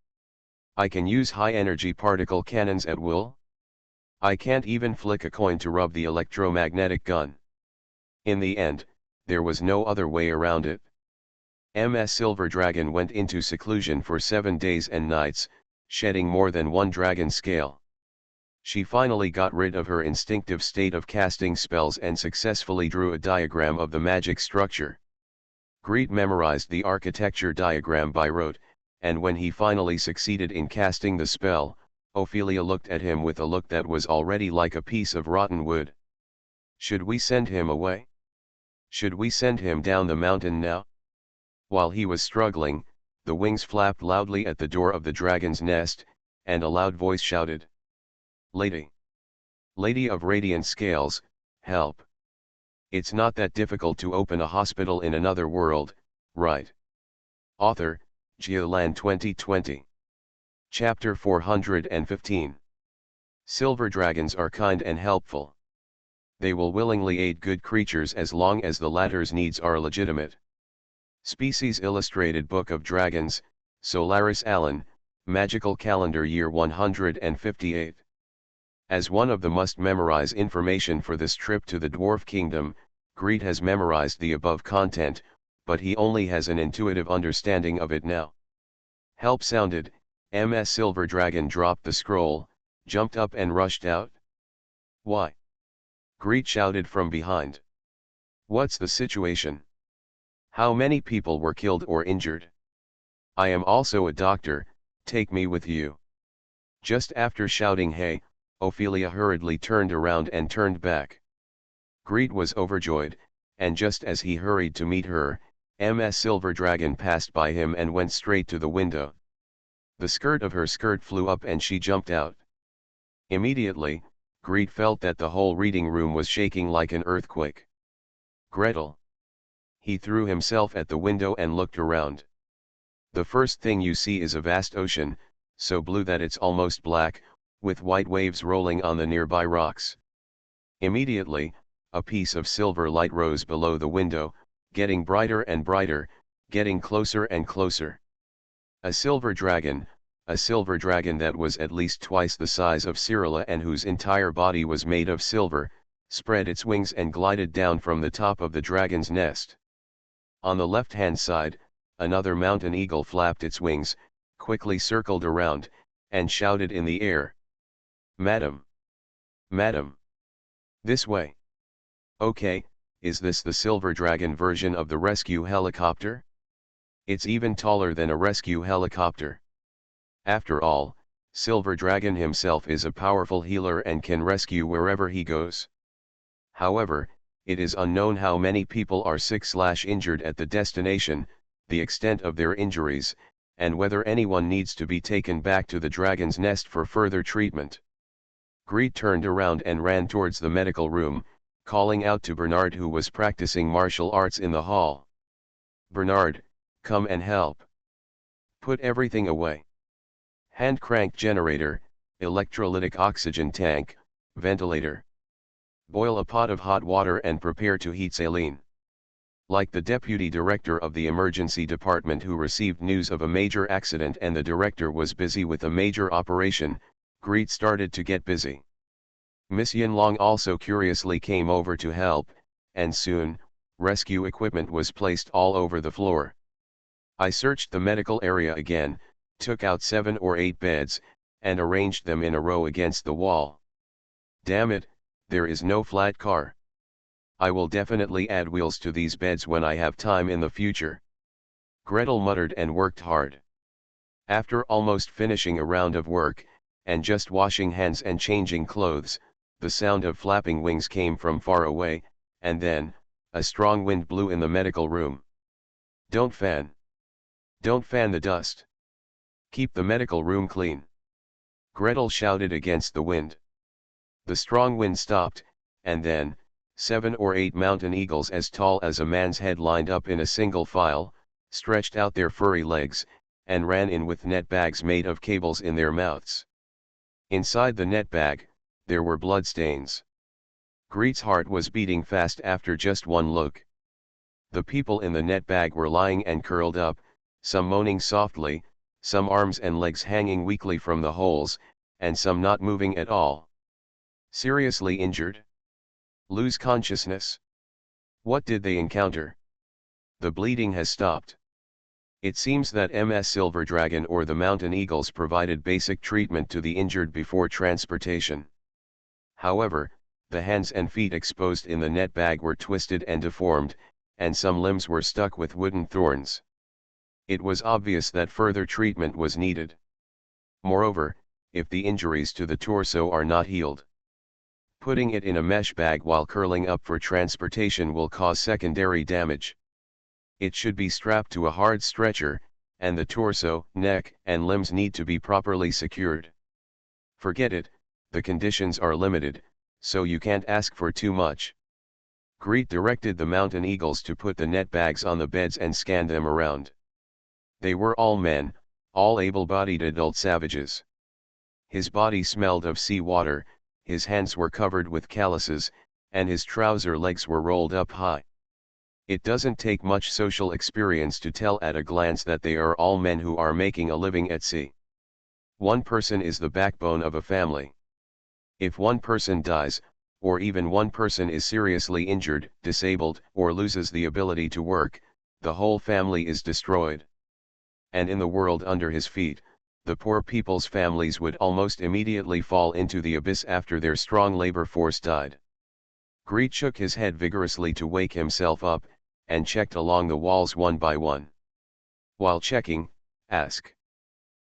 I can use high-energy particle cannons at will. I can't even flick a coin to rub the electromagnetic gun. In the end, there was no other way around it. Ms. Silver Dragon went into seclusion for 7 days and nights, shedding more than 1 dragon scale. She finally got rid of her instinctive state of casting spells and successfully drew a diagram of the magic structure. Greet memorized the architecture diagram by rote, and when he finally succeeded in casting the spell, Ophelia looked at him with a look that was already like a piece of rotten wood. Should we send him away? Should we send him down the mountain now? While he was struggling, the wings flapped loudly at the door of the dragon's nest, and a loud voice shouted. Lady! Lady of radiant scales, help! It's not that difficult to open a hospital in another world, right? Author, Geoland 2020. Chapter 415. Silver dragons are kind and helpful. They will willingly aid good creatures as long as the latter's needs are legitimate. Species Illustrated Book of Dragons, Solaris Allen, Magical Calendar Year 158. As one of the must-memorize information for this trip to the Dwarf Kingdom, Greet has memorized the above content, but he only has an intuitive understanding of it now. Help sounded, MS Silver Dragon dropped the scroll, jumped up and rushed out. Why? Greet shouted from behind. What's the situation? How many people were killed or injured? I am also a doctor, take me with you. Just after shouting hey, Ophelia hurriedly turned around and turned back. Greet was overjoyed, and just as he hurried to meet her, MS Silver Dragon passed by him and went straight to the window. The skirt of her skirt flew up and she jumped out. Immediately, Greet felt that the whole reading room was shaking like an earthquake. Gretel. He threw himself at the window and looked around. The first thing you see is a vast ocean, so blue that it's almost black, with white waves rolling on the nearby rocks. Immediately, a piece of silver light rose below the window, getting brighter and brighter, getting closer and closer. A silver dragon that was at least twice the size of Cyrilla and whose entire body was made of silver, spread its wings and glided down from the top of the dragon's nest. On the left-hand side, another mountain eagle flapped its wings, quickly circled around, and shouted in the air. Madam! Madam! This way! Okay, is this the silver dragon version of the rescue helicopter? It's even taller than a rescue helicopter. After all, Silver Dragon himself is a powerful healer and can rescue wherever he goes. However, it is unknown how many people are sick/injured at the destination, the extent of their injuries, and whether anyone needs to be taken back to the dragon's nest for further treatment. Greet turned around and ran towards the medical room, calling out to Bernard who was practicing martial arts in the hall. Bernard, come and help. Put everything away. Hand crank generator, electrolytic oxygen tank, ventilator. Boil a pot of hot water and prepare to heat saline. Like the deputy director of the emergency department who received news of a major accident and the director was busy with a major operation, Greet started to get busy. Miss Yinlong also curiously came over to help, and soon, rescue equipment was placed all over the floor. I searched the medical area again, took out 7 or 8 beds, and arranged them in a row against the wall. Damn it, there is no flat car. I will definitely add wheels to these beds when I have time in the future. Gretel muttered and worked hard. After almost finishing a round of work, and just washing hands and changing clothes, the sound of flapping wings came from far away, and then, a strong wind blew in the medical room. Don't fan the dust. Keep the medical room clean. Gretel shouted against the wind. The strong wind stopped, and then, 7 or 8 mountain eagles as tall as a man's head lined up in a single file, stretched out their furry legs, and ran in with net bags made of cables in their mouths. Inside the net bag, there were blood stains. Greet's heart was beating fast after just one look. The people in the net bag were lying and curled up, some moaning softly, some arms and legs hanging weakly from the holes, and some not moving at all. Seriously injured? Lose consciousness? What did they encounter? The bleeding has stopped. It seems that MS Silver Dragon or the Mountain Eagles provided basic treatment to the injured before transportation. However, the hands and feet exposed in the net bag were twisted and deformed, and some limbs were stuck with wooden thorns. It was obvious that further treatment was needed. Moreover, if the injuries to the torso are not healed, putting it in a mesh bag while curling up for transportation will cause secondary damage. It should be strapped to a hard stretcher, and the torso, neck, and limbs need to be properly secured. Forget it, the conditions are limited, so you can't ask for too much. Greet directed the mountain eagles to put the net bags on the beds and scan them around. They were all men, all able-bodied adult savages. His body smelled of sea water, his hands were covered with calluses, and his trouser legs were rolled up high. It doesn't take much social experience to tell at a glance that they are all men who are making a living at sea. One person is the backbone of a family. If one person dies, or even one person is seriously injured, disabled, or loses the ability to work, the whole family is destroyed. And in the world under his feet, the poor people's families would almost immediately fall into the abyss after their strong labor force died. Greet shook his head vigorously to wake himself up, and checked along the walls one by one. While checking, asked,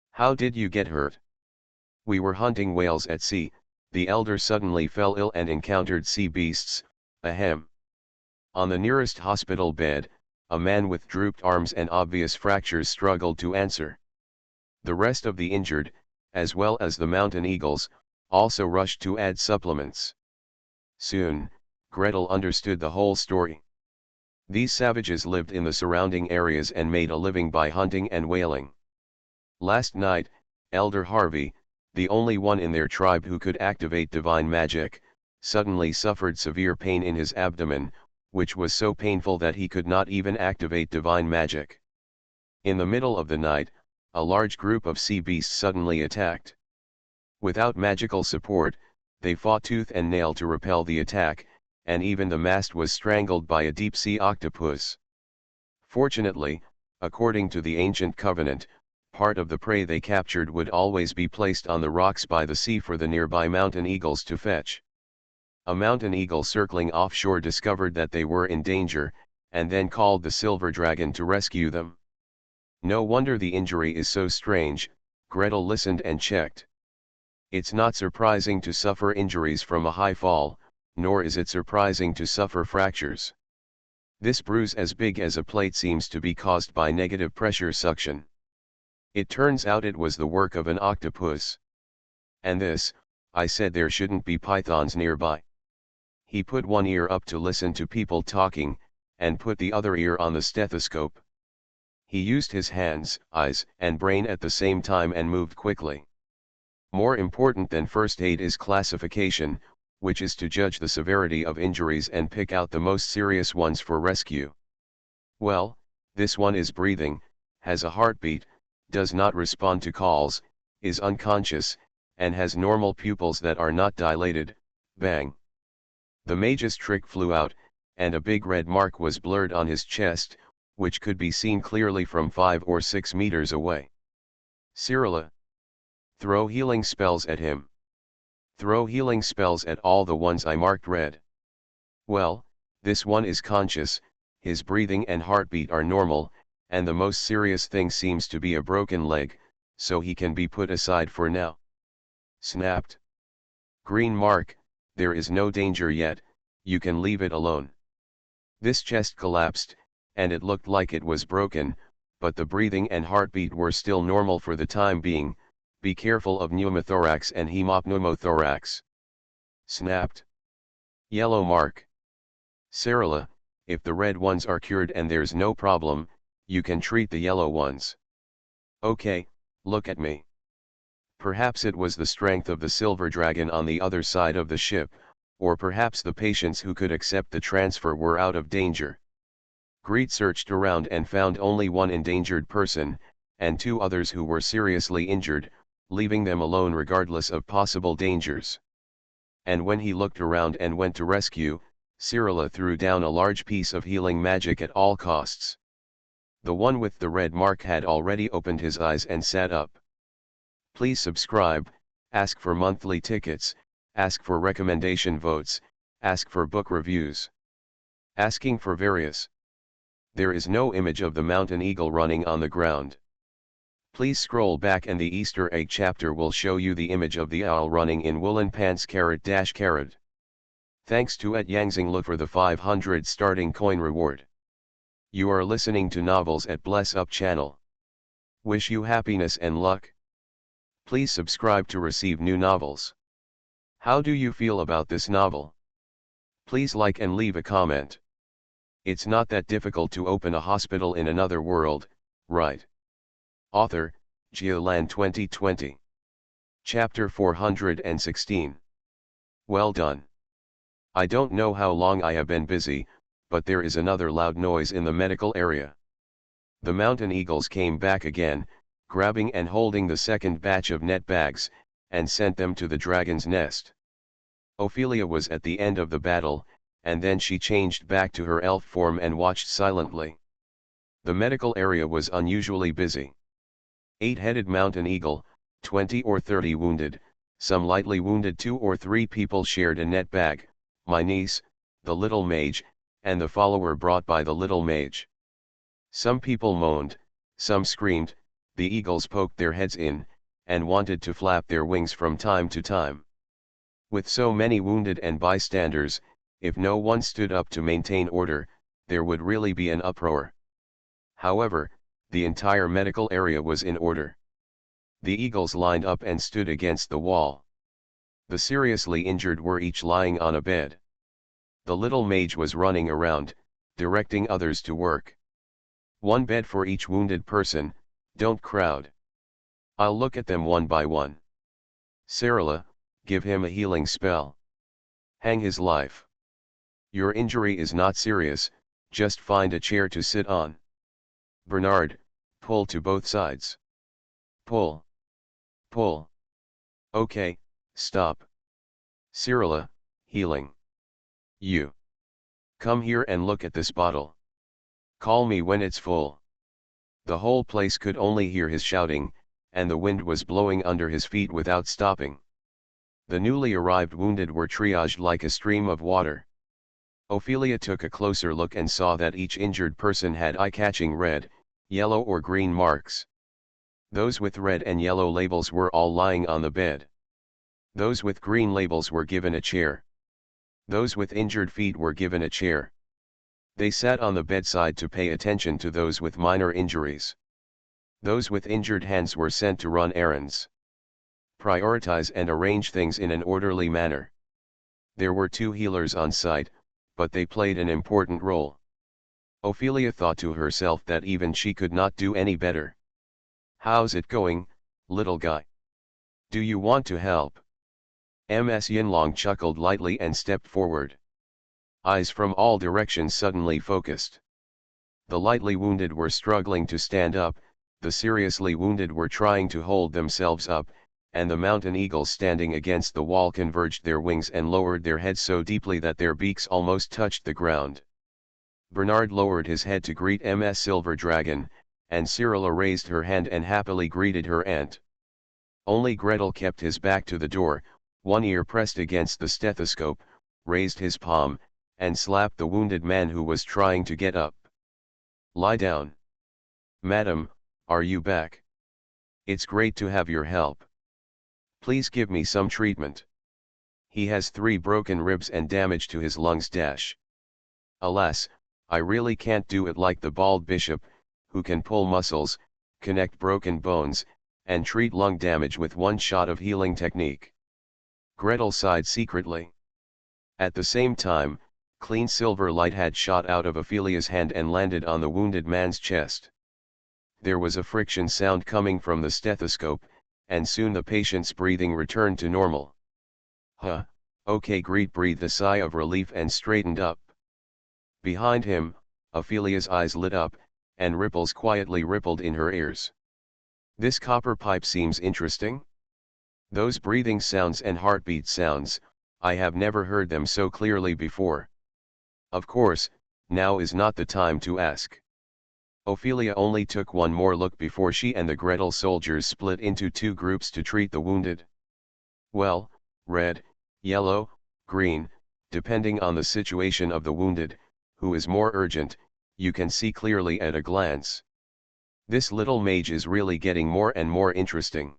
"How did you get hurt?" "We were hunting whales at sea, the elder suddenly fell ill and encountered sea beasts, ahem." On the nearest hospital bed, a man with drooped arms and obvious fractures struggled to answer. The rest of the injured, as well as the mountain eagles, also rushed to add supplements. Soon, Gretel understood the whole story. These savages lived in the surrounding areas and made a living by hunting and whaling. Last night, Elder Harvey, the only one in their tribe who could activate divine magic, suddenly suffered severe pain in his abdomen, which was so painful that he could not even activate divine magic. In the middle of the night, a large group of sea beasts suddenly attacked. Without magical support, they fought tooth and nail to repel the attack, and even the mast was strangled by a deep-sea octopus. Fortunately, according to the ancient covenant, part of the prey they captured would always be placed on the rocks by the sea for the nearby mountain eagles to fetch. A mountain eagle circling offshore discovered that they were in danger, and then called the silver dragon to rescue them. No wonder the injury is so strange. Gretel listened and checked. It's not surprising to suffer injuries from a high fall, nor is it surprising to suffer fractures. This bruise as big as a plate seems to be caused by negative pressure suction. It turns out it was the work of an octopus. And this, I said there shouldn't be pythons nearby. He put one ear up to listen to people talking, and put the other ear on the stethoscope. He used his hands, eyes, and brain at the same time and moved quickly. More important than first aid is classification, which is to judge the severity of injuries and pick out the most serious ones for rescue. Well, this one is breathing, has a heartbeat, does not respond to calls, is unconscious, and has normal pupils that are not dilated. Bang! The mage's trick flew out, and a big red mark was blurred on his chest, which could be seen clearly from 5 or 6 meters away. Cyrilla. Throw healing spells at him. Throw healing spells at all the ones I marked red. Well, this one is conscious, his breathing and heartbeat are normal, and the most serious thing seems to be a broken leg, so he can be put aside for now. Snapped. Green mark, there is no danger yet, you can leave it alone. This chest collapsed, and it looked like it was broken, but the breathing and heartbeat were still normal for the time being. Be careful of pneumothorax and hemopneumothorax. Snapped. Yellow mark. Cyrilla, if the red ones are cured and there's no problem, you can treat the yellow ones. Okay, look at me. Perhaps it was the strength of the silver dragon on the other side of the ship, or perhaps the patients who could accept the transfer were out of danger. Greet searched around and found only one endangered person, and 2 others who were seriously injured, leaving them alone regardless of possible dangers. And when he looked around and went to rescue, Cyrilla threw down a large piece of healing magic at all costs. The one with the red mark had already opened his eyes and sat up. Please subscribe, ask for monthly tickets, ask for recommendation votes, ask for book reviews. Asking for various. There is no image of the mountain eagle running on the ground. Please scroll back and the Easter egg chapter will show you the image of the owl running in woolen pants _. Thanks to @YangZingLu for the 500 starting coin reward. You are listening to Novels at Bless Up channel. Wish you happiness and luck. Please subscribe to receive new novels. How do you feel about this novel? Please like and leave a comment. It's not that difficult to open a hospital in another world, right? Author, Geoland 2020. Chapter 416. Well done. I don't know how long I have been busy, but there is another loud noise in the medical area. The mountain eagles came back again, grabbing and holding the second batch of net bags, and sent them to the dragon's nest. Ophelia was at the end of the battle, and then she changed back to her elf form and watched silently. The medical area was unusually busy. 8-headed mountain eagle, 20 or 30 wounded, some lightly wounded 2 or 3 people shared a net bag, my niece, the little mage, and the follower brought by the little mage. Some people moaned, some screamed, the eagles poked their heads in, and wanted to flap their wings from time to time. With so many wounded and bystanders, if no one stood up to maintain order, there would really be an uproar. However, the entire medical area was in order. The eagles lined up and stood against the wall. The seriously injured were each lying on a bed. The little mage was running around, directing others to work. One bed for each wounded person, don't crowd. I'll look at them one by one. Sarala, give him a healing spell. Hang his life. Your injury is not serious, just find a chair to sit on. Bernard, pull to both sides. Pull. Pull. Okay, stop. Sarala, healing. You. Come here and look at this bottle. Call me when it's full. The whole place could only hear his shouting, and the wind was blowing under his feet without stopping. The newly arrived wounded were triaged like a stream of water. Ophelia took a closer look and saw that each injured person had eye-catching red, yellow or green marks. Those with red and yellow labels were all lying on the bed. Those with green labels were given a chair. Those with injured feet were given a chair. They sat on the bedside to pay attention to those with minor injuries. Those with injured hands were sent to run errands. Prioritize and arrange things in an orderly manner. There were 2 healers on site, but they played an important role. Ophelia thought to herself that even she could not do any better. How's it going, little guy? Do you want to help? Ms. Yinlong chuckled lightly and stepped forward. Eyes from all directions suddenly focused. The lightly wounded were struggling to stand up, the seriously wounded were trying to hold themselves up, and the mountain eagles standing against the wall converged their wings and lowered their heads so deeply that their beaks almost touched the ground. Bernard lowered his head to greet Ms. Silver Dragon, and Sarala raised her hand and happily greeted her aunt. Only Gretel kept his back to the door, one ear pressed against the stethoscope, raised his palm, and slapped the wounded man who was trying to get up. Lie down. Madam, are you back? It's great to have your help. Please give me some treatment. He has 3 broken ribs and damage to his lungs. Alas, I really can't do it like the bald bishop, who can pull muscles, connect broken bones, and treat lung damage with one shot of healing technique. Gretel sighed secretly. At the same time, clean silver light had shot out of Ophelia's hand and landed on the wounded man's chest. There was a friction sound coming from the stethoscope, and soon the patient's breathing returned to normal. Huh, okay, Greet breathed a sigh of relief and straightened up. Behind him, Ophelia's eyes lit up, and ripples quietly rippled in her ears. This copper pipe seems interesting. Those breathing sounds and heartbeat sounds, I have never heard them so clearly before. Of course, now is not the time to ask. Ophelia only took one more look before she and the Gretel soldiers split into 2 groups to treat the wounded. Well, red, yellow, green, depending on the situation of the wounded, who is more urgent, you can see clearly at a glance. This little mage is really getting more and more interesting.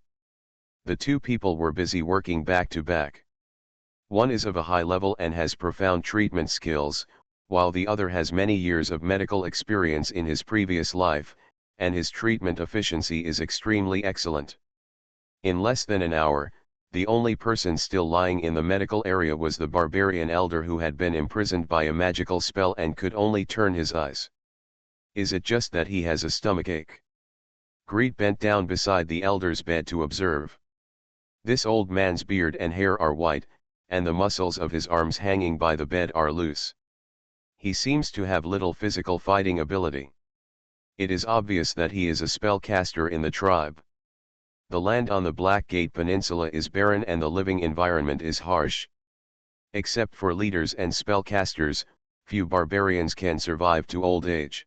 The 2 people were busy working back to back. One is of a high level and has profound treatment skills, while the other has many years of medical experience in his previous life, and his treatment efficiency is extremely excellent. In less than an hour, the only person still lying in the medical area was the barbarian elder who had been imprisoned by a magical spell and could only turn his eyes. Is it just that he has a stomachache? Greet bent down beside the elder's bed to observe. This old man's beard and hair are white, and the muscles of his arms hanging by the bed are loose. He seems to have little physical fighting ability. It is obvious that he is a spellcaster in the tribe. The land on the Blackgate Peninsula is barren and the living environment is harsh. Except for leaders and spellcasters, few barbarians can survive to old age.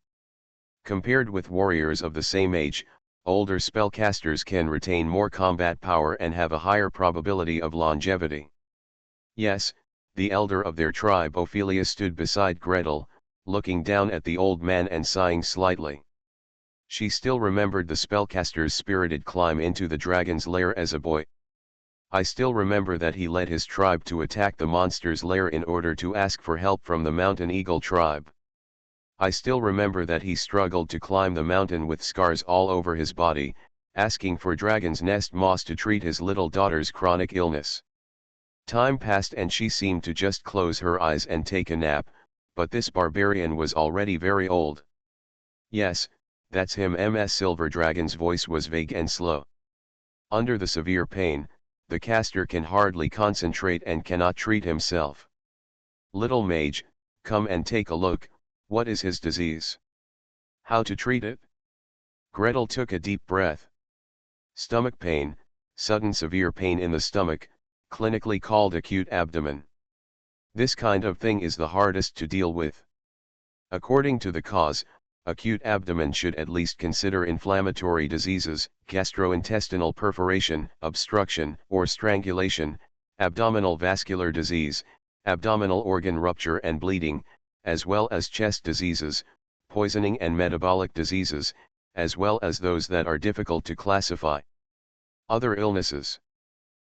Compared with warriors of the same age, older spellcasters can retain more combat power and have a higher probability of longevity. Yes, the elder of their tribe Ophelia stood beside Gretel, looking down at the old man and sighing slightly. She still remembered the spellcaster's spirited climb into the dragon's lair as a boy. I still remember that he led his tribe to attack the monster's lair in order to ask for help from the Mountain Eagle tribe. I still remember that he struggled to climb the mountain with scars all over his body, asking for dragon's nest moss to treat his little daughter's chronic illness. Time passed and she seemed to just close her eyes and take a nap, but this barbarian was already very old. Yes, that's him. Ms. Silver Dragon's voice was vague and slow. Under the severe pain, the caster can hardly concentrate and cannot treat himself. Little mage, come and take a look. What is his disease? How to treat it? Gretel took a deep breath. Stomach pain, sudden severe pain in the stomach, clinically called acute abdomen. This kind of thing is the hardest to deal with. According to the cause, acute abdomen should at least consider inflammatory diseases, gastrointestinal perforation, obstruction or strangulation, abdominal vascular disease, abdominal organ rupture and bleeding, as well as chest diseases, poisoning and metabolic diseases, as well as those that are difficult to classify. Other illnesses.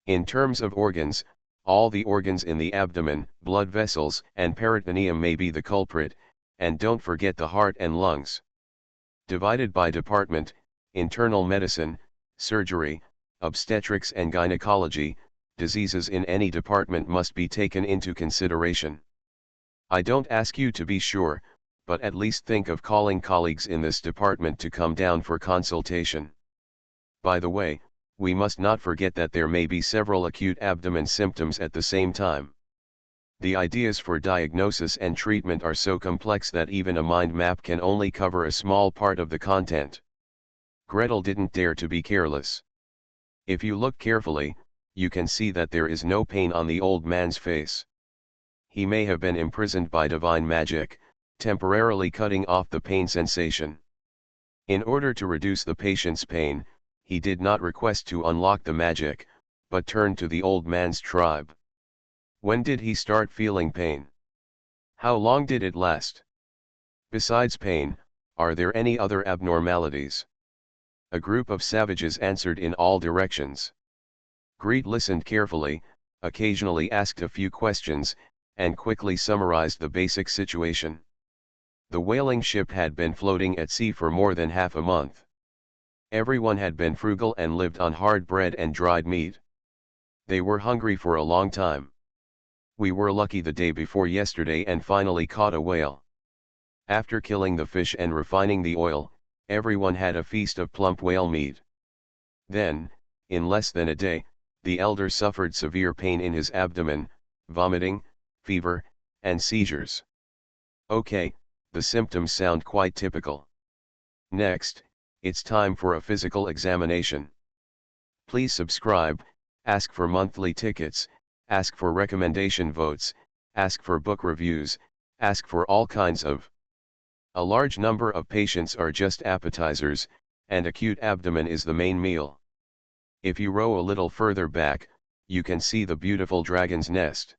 In terms of organs, all the organs in the abdomen, blood vessels, and peritoneum may be the culprit, and don't forget the heart and lungs. Divided by department, internal medicine, surgery, obstetrics and gynecology, diseases in any department must be taken into consideration. I don't ask you to be sure, but at least think of calling colleagues in this department to come down for consultation. By the way, we must not forget that there may be several acute abdomen symptoms at the same time. The ideas for diagnosis and treatment are so complex that even a mind map can only cover a small part of the content. Gretel didn't dare to be careless. If you look carefully, you can see that there is no pain on the old man's face. He may have been imprisoned by divine magic, temporarily cutting off the pain sensation. In order to reduce the patient's pain, he did not request to unlock the magic, but turned to the old man's tribe. When did he start feeling pain? How long did it last? Besides pain, are there any other abnormalities? A group of savages answered in all directions. Greet listened carefully, occasionally asked a few questions, and quickly summarized the basic situation. The whaling ship had been floating at sea for more than half a month. Everyone had been frugal and lived on hard bread and dried meat. They were hungry for a long time. We were lucky the day before yesterday and finally caught a whale. After killing the fish and refining the oil, everyone had a feast of plump whale meat. Then, in less than a day, the elder suffered severe pain in his abdomen, vomiting, fever, and seizures. Okay, the symptoms sound quite typical. Next, it's time for a physical examination. Please subscribe, ask for monthly tickets, ask for recommendation votes, ask for book reviews, ask for all kinds of. A large number of patients are just appetizers, and acute abdomen is the main meal. If you row a little further back, you can see the beautiful dragon's nest.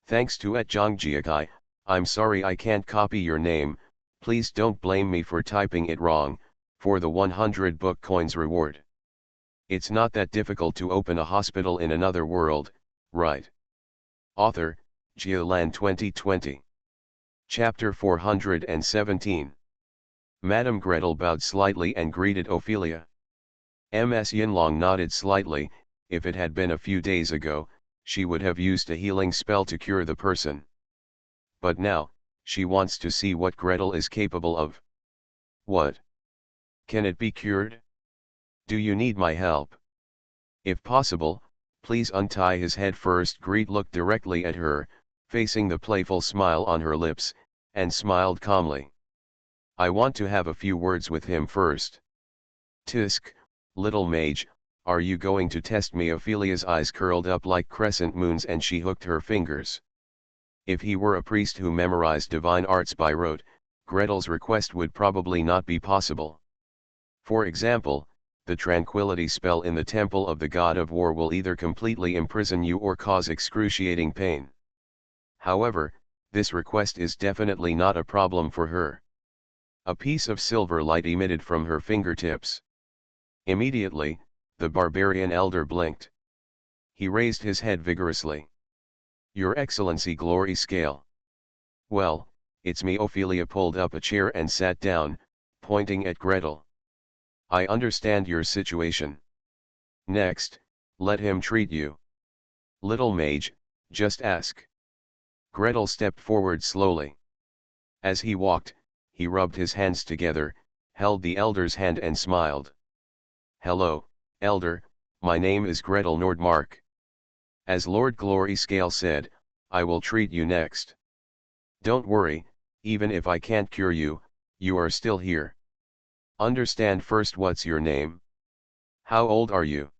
Thanks to @Zhongjiakai, I'm sorry I can't copy your name, please don't blame me for typing it wrong, for the 100 book coins reward. It's not that difficult to open a hospital in another world, right? Author, Jialan 2020. Chapter 417. Madame Gretel bowed slightly and greeted Ophelia. Ms. Yinlong nodded slightly. If it had been a few days ago, she would have used a healing spell to cure the person. But now, she wants to see what Gretel is capable of. What? Can it be cured? Do you need my help? If possible, please untie his head first. Greet looked directly at her, facing the playful smile on her lips, and smiled calmly. I want to have a few words with him first. Tisk, little mage, Are you going to test me? Ophelia's eyes curled up like crescent moons and she hooked her fingers. If he were a priest who memorized divine arts by rote, Gretel's request would probably not be possible. For example, the tranquility spell in the temple of the god of war will either completely imprison you or cause excruciating pain. However, this request is definitely not a problem for her. A piece of silver light emitted from her fingertips. Immediately, the barbarian elder blinked. He raised his head vigorously. Your Excellency, glory scale. Well, it's me. Ophelia pulled up a chair and sat down, pointing at Gretel. I understand your situation. Next, let him treat you. Little mage, just ask. Gretel stepped forward slowly. As he walked, he rubbed his hands together, held the elder's hand and smiled. Hello, elder, my name is Gretel Nordmark. As Lord Gloryscale said, I will treat you next. Don't worry, even if I can't cure you, you are still here. Understand first, what's your name? How old are you?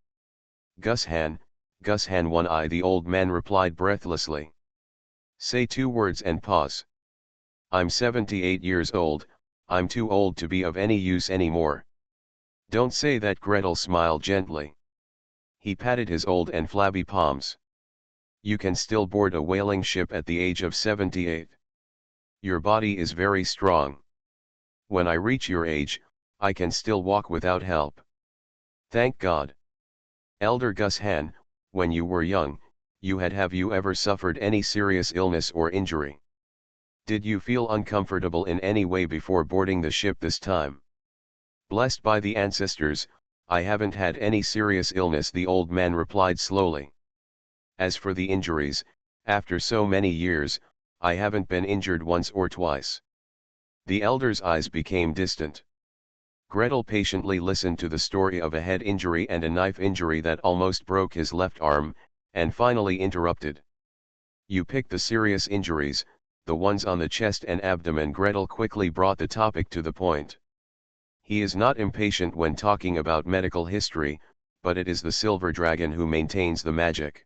Gushan, Gushan One Eye, the old man replied breathlessly. Say 2 words and pause. I'm 78 years old, I'm too old to be of any use anymore. Don't say that. Gretel smiled gently. He patted his old and flabby palms. You can still board a whaling ship at the age of 78. Your body is very strong. When I reach your age, I can still walk without help. Thank God. Elder Gushan, when you were young, have you ever suffered any serious illness or injury? Did you feel uncomfortable in any way before boarding the ship this time? Blessed by the ancestors, I haven't had any serious illness, the old man replied slowly. As for the injuries, after so many years, I haven't been injured once or twice. The elder's eyes became distant. Gretel patiently listened to the story of a head injury and a knife injury that almost broke his left arm, and finally interrupted. You picked the serious injuries, the ones on the chest and abdomen. Gretel quickly brought the topic to the point. He is not impatient when talking about medical history, but it is the silver dragon who maintains the magic.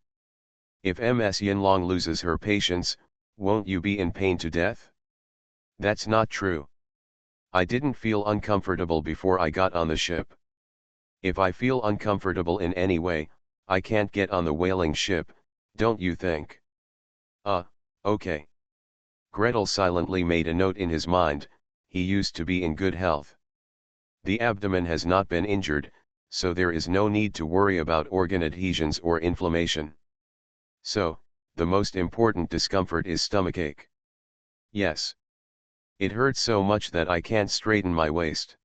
If Ms. Yinlong loses her patience, won't you be in pain to death? That's not true. I didn't feel uncomfortable before I got on the ship. If I feel uncomfortable in any way, I can't get on the whaling ship, don't you think? Okay. Gretel silently made a note in his mind, he used to be in good health. The abdomen has not been injured, so there is no need to worry about organ adhesions or inflammation. So, the most important discomfort is stomachache. Yes. It hurts so much that I can't straighten my waist.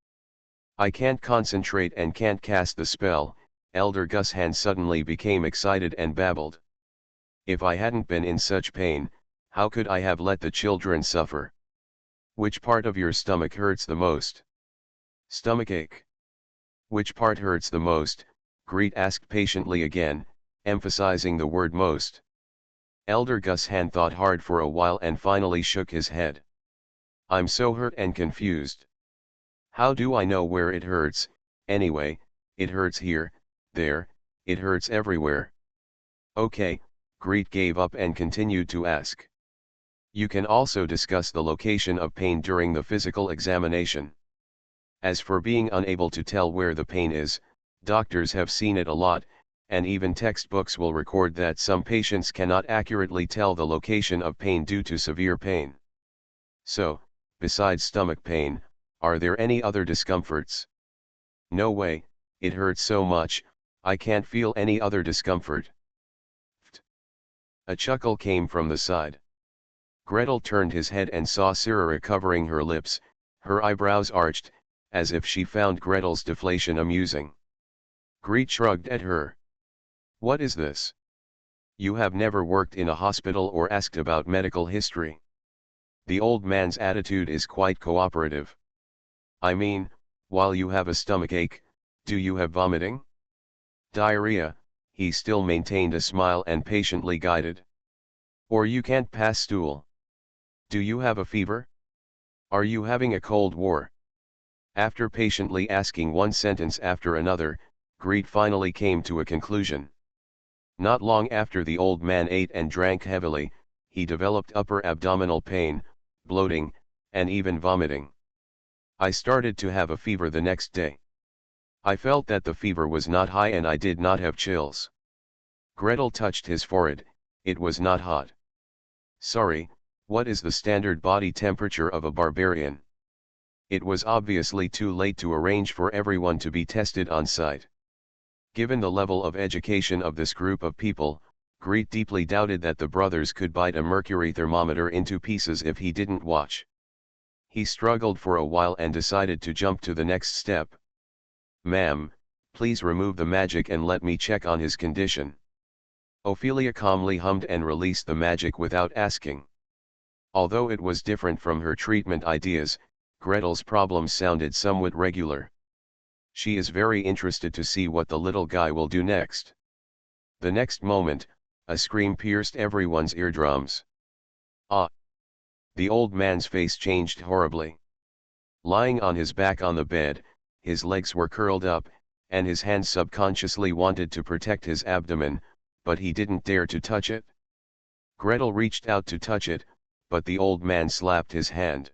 I can't concentrate and can't cast the spell. Elder Gushan suddenly became excited and babbled. If I hadn't been in such pain, how could I have let the children suffer? Which part of your stomach hurts the most? Stomachache. Which part hurts the most? Greet asked patiently again, emphasizing the word most. Elder Gushan thought hard for a while and finally shook his head. I'm so hurt and confused. How do I know where it hurts? Anyway, it hurts here, there, it hurts everywhere. Okay, Greet gave up and continued to ask. You can also discuss the location of pain during the physical examination. As for being unable to tell where the pain is, doctors have seen it a lot, and even textbooks will record that some patients cannot accurately tell the location of pain due to severe pain. So, besides stomach pain, are there any other discomforts? No way, it hurts so much, I can't feel any other discomfort. A chuckle came from the side. Gretel turned his head and saw Sirara covering her lips, her eyebrows arched, as if she found Gretel's deflation amusing. Greet shrugged at her. What is this? You have never worked in a hospital or asked about medical history. The old man's attitude is quite cooperative. I mean, while you have a stomachache, do you have vomiting? Diarrhea? He still maintained a smile and patiently guided. Or you can't pass stool? Do you have a fever? Are you having a cold war? After patiently asking one sentence after another, Greet finally came to a conclusion. Not long after the old man ate and drank heavily, he developed upper abdominal pain, bloating, and even vomiting. I started to have a fever the next day. I felt that the fever was not high and I did not have chills. Gretel touched his forehead, it was not hot. Sorry, what is the standard body temperature of a barbarian? It was obviously too late to arrange for everyone to be tested on site. Given the level of education of this group of people, Greet deeply doubted that the brothers could bite a mercury thermometer into pieces if he didn't watch. He struggled for a while and decided to jump to the next step. "Ma'am, please remove the magic and let me check on his condition." Ophelia calmly hummed and released the magic without asking. Although it was different from her treatment ideas, Gretel's problems sounded somewhat regular. She is very interested to see what the little guy will do next. The next moment, a scream pierced everyone's eardrums. Ah! The old man's face changed horribly. Lying on his back on the bed, his legs were curled up, and his hands subconsciously wanted to protect his abdomen, but he didn't dare to touch it. Gretel reached out to touch it, but the old man slapped his hand.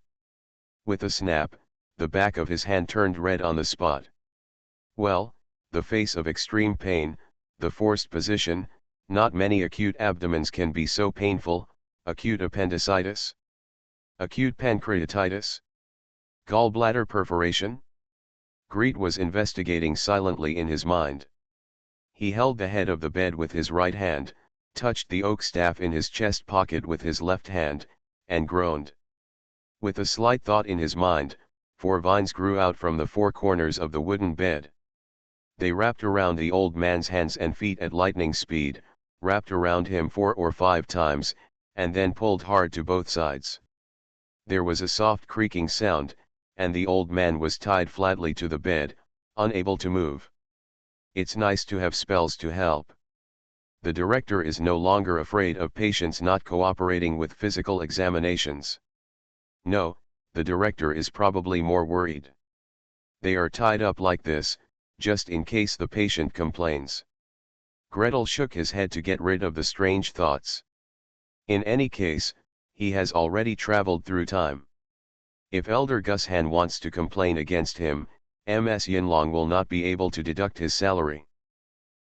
With a snap, the back of his hand turned red on the spot. Well, the face of extreme pain, the forced position, not many acute abdomens can be so painful. Acute appendicitis? Acute pancreatitis? Gallbladder perforation? Greet was investigating silently in his mind. He held the head of the bed with his right hand, touched the oak staff in his chest pocket with his left hand, and groaned. With a slight thought in his mind, 4 vines grew out from the 4 corners of the wooden bed. They wrapped around the old man's hands and feet at lightning speed, wrapped around him 4 or 5 times, and then pulled hard to both sides. There was a soft creaking sound, and the old man was tied flatly to the bed, unable to move. It's nice to have spells to help. The director is no longer afraid of patients not cooperating with physical examinations. No, the director is probably more worried. They are tied up like this, just in case the patient complains. Gretel shook his head to get rid of the strange thoughts. In any case, he has already traveled through time. If Elder Gushan wants to complain against him, Ms. Yinlong will not be able to deduct his salary.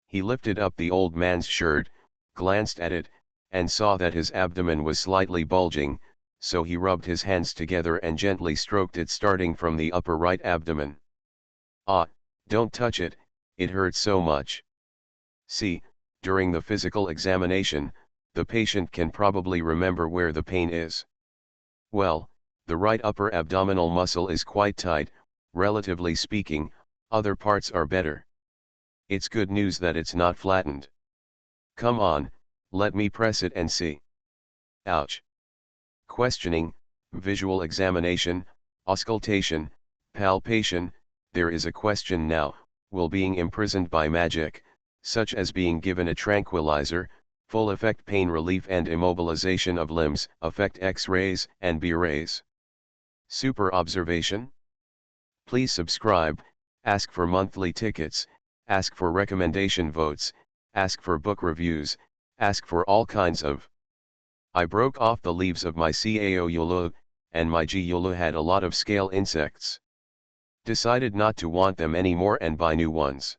He lifted up the old man's shirt, glanced at it, and saw that his abdomen was slightly bulging, so he rubbed his hands together and gently stroked it starting from the upper right abdomen. "Ah, don't touch it, it hurts so much." See, during the physical examination, the patient can probably remember where the pain is. Well, the right upper abdominal muscle is quite tight, relatively speaking, other parts are better. It's good news that it's not flattened. Come on, let me press it and see. Ouch. Questioning, visual examination, auscultation, palpation. There is a question now, will being imprisoned by magic, such as being given a tranquilizer, full effect pain relief and immobilization of limbs, affect X-rays and B-rays? Super observation? Please subscribe, ask for monthly tickets, ask for recommendation votes, ask for book reviews, ask for all kinds of. I broke off the leaves of my Cao Yulu, and my G Yulu had a lot of scale insects. Decided not to want them anymore and buy new ones.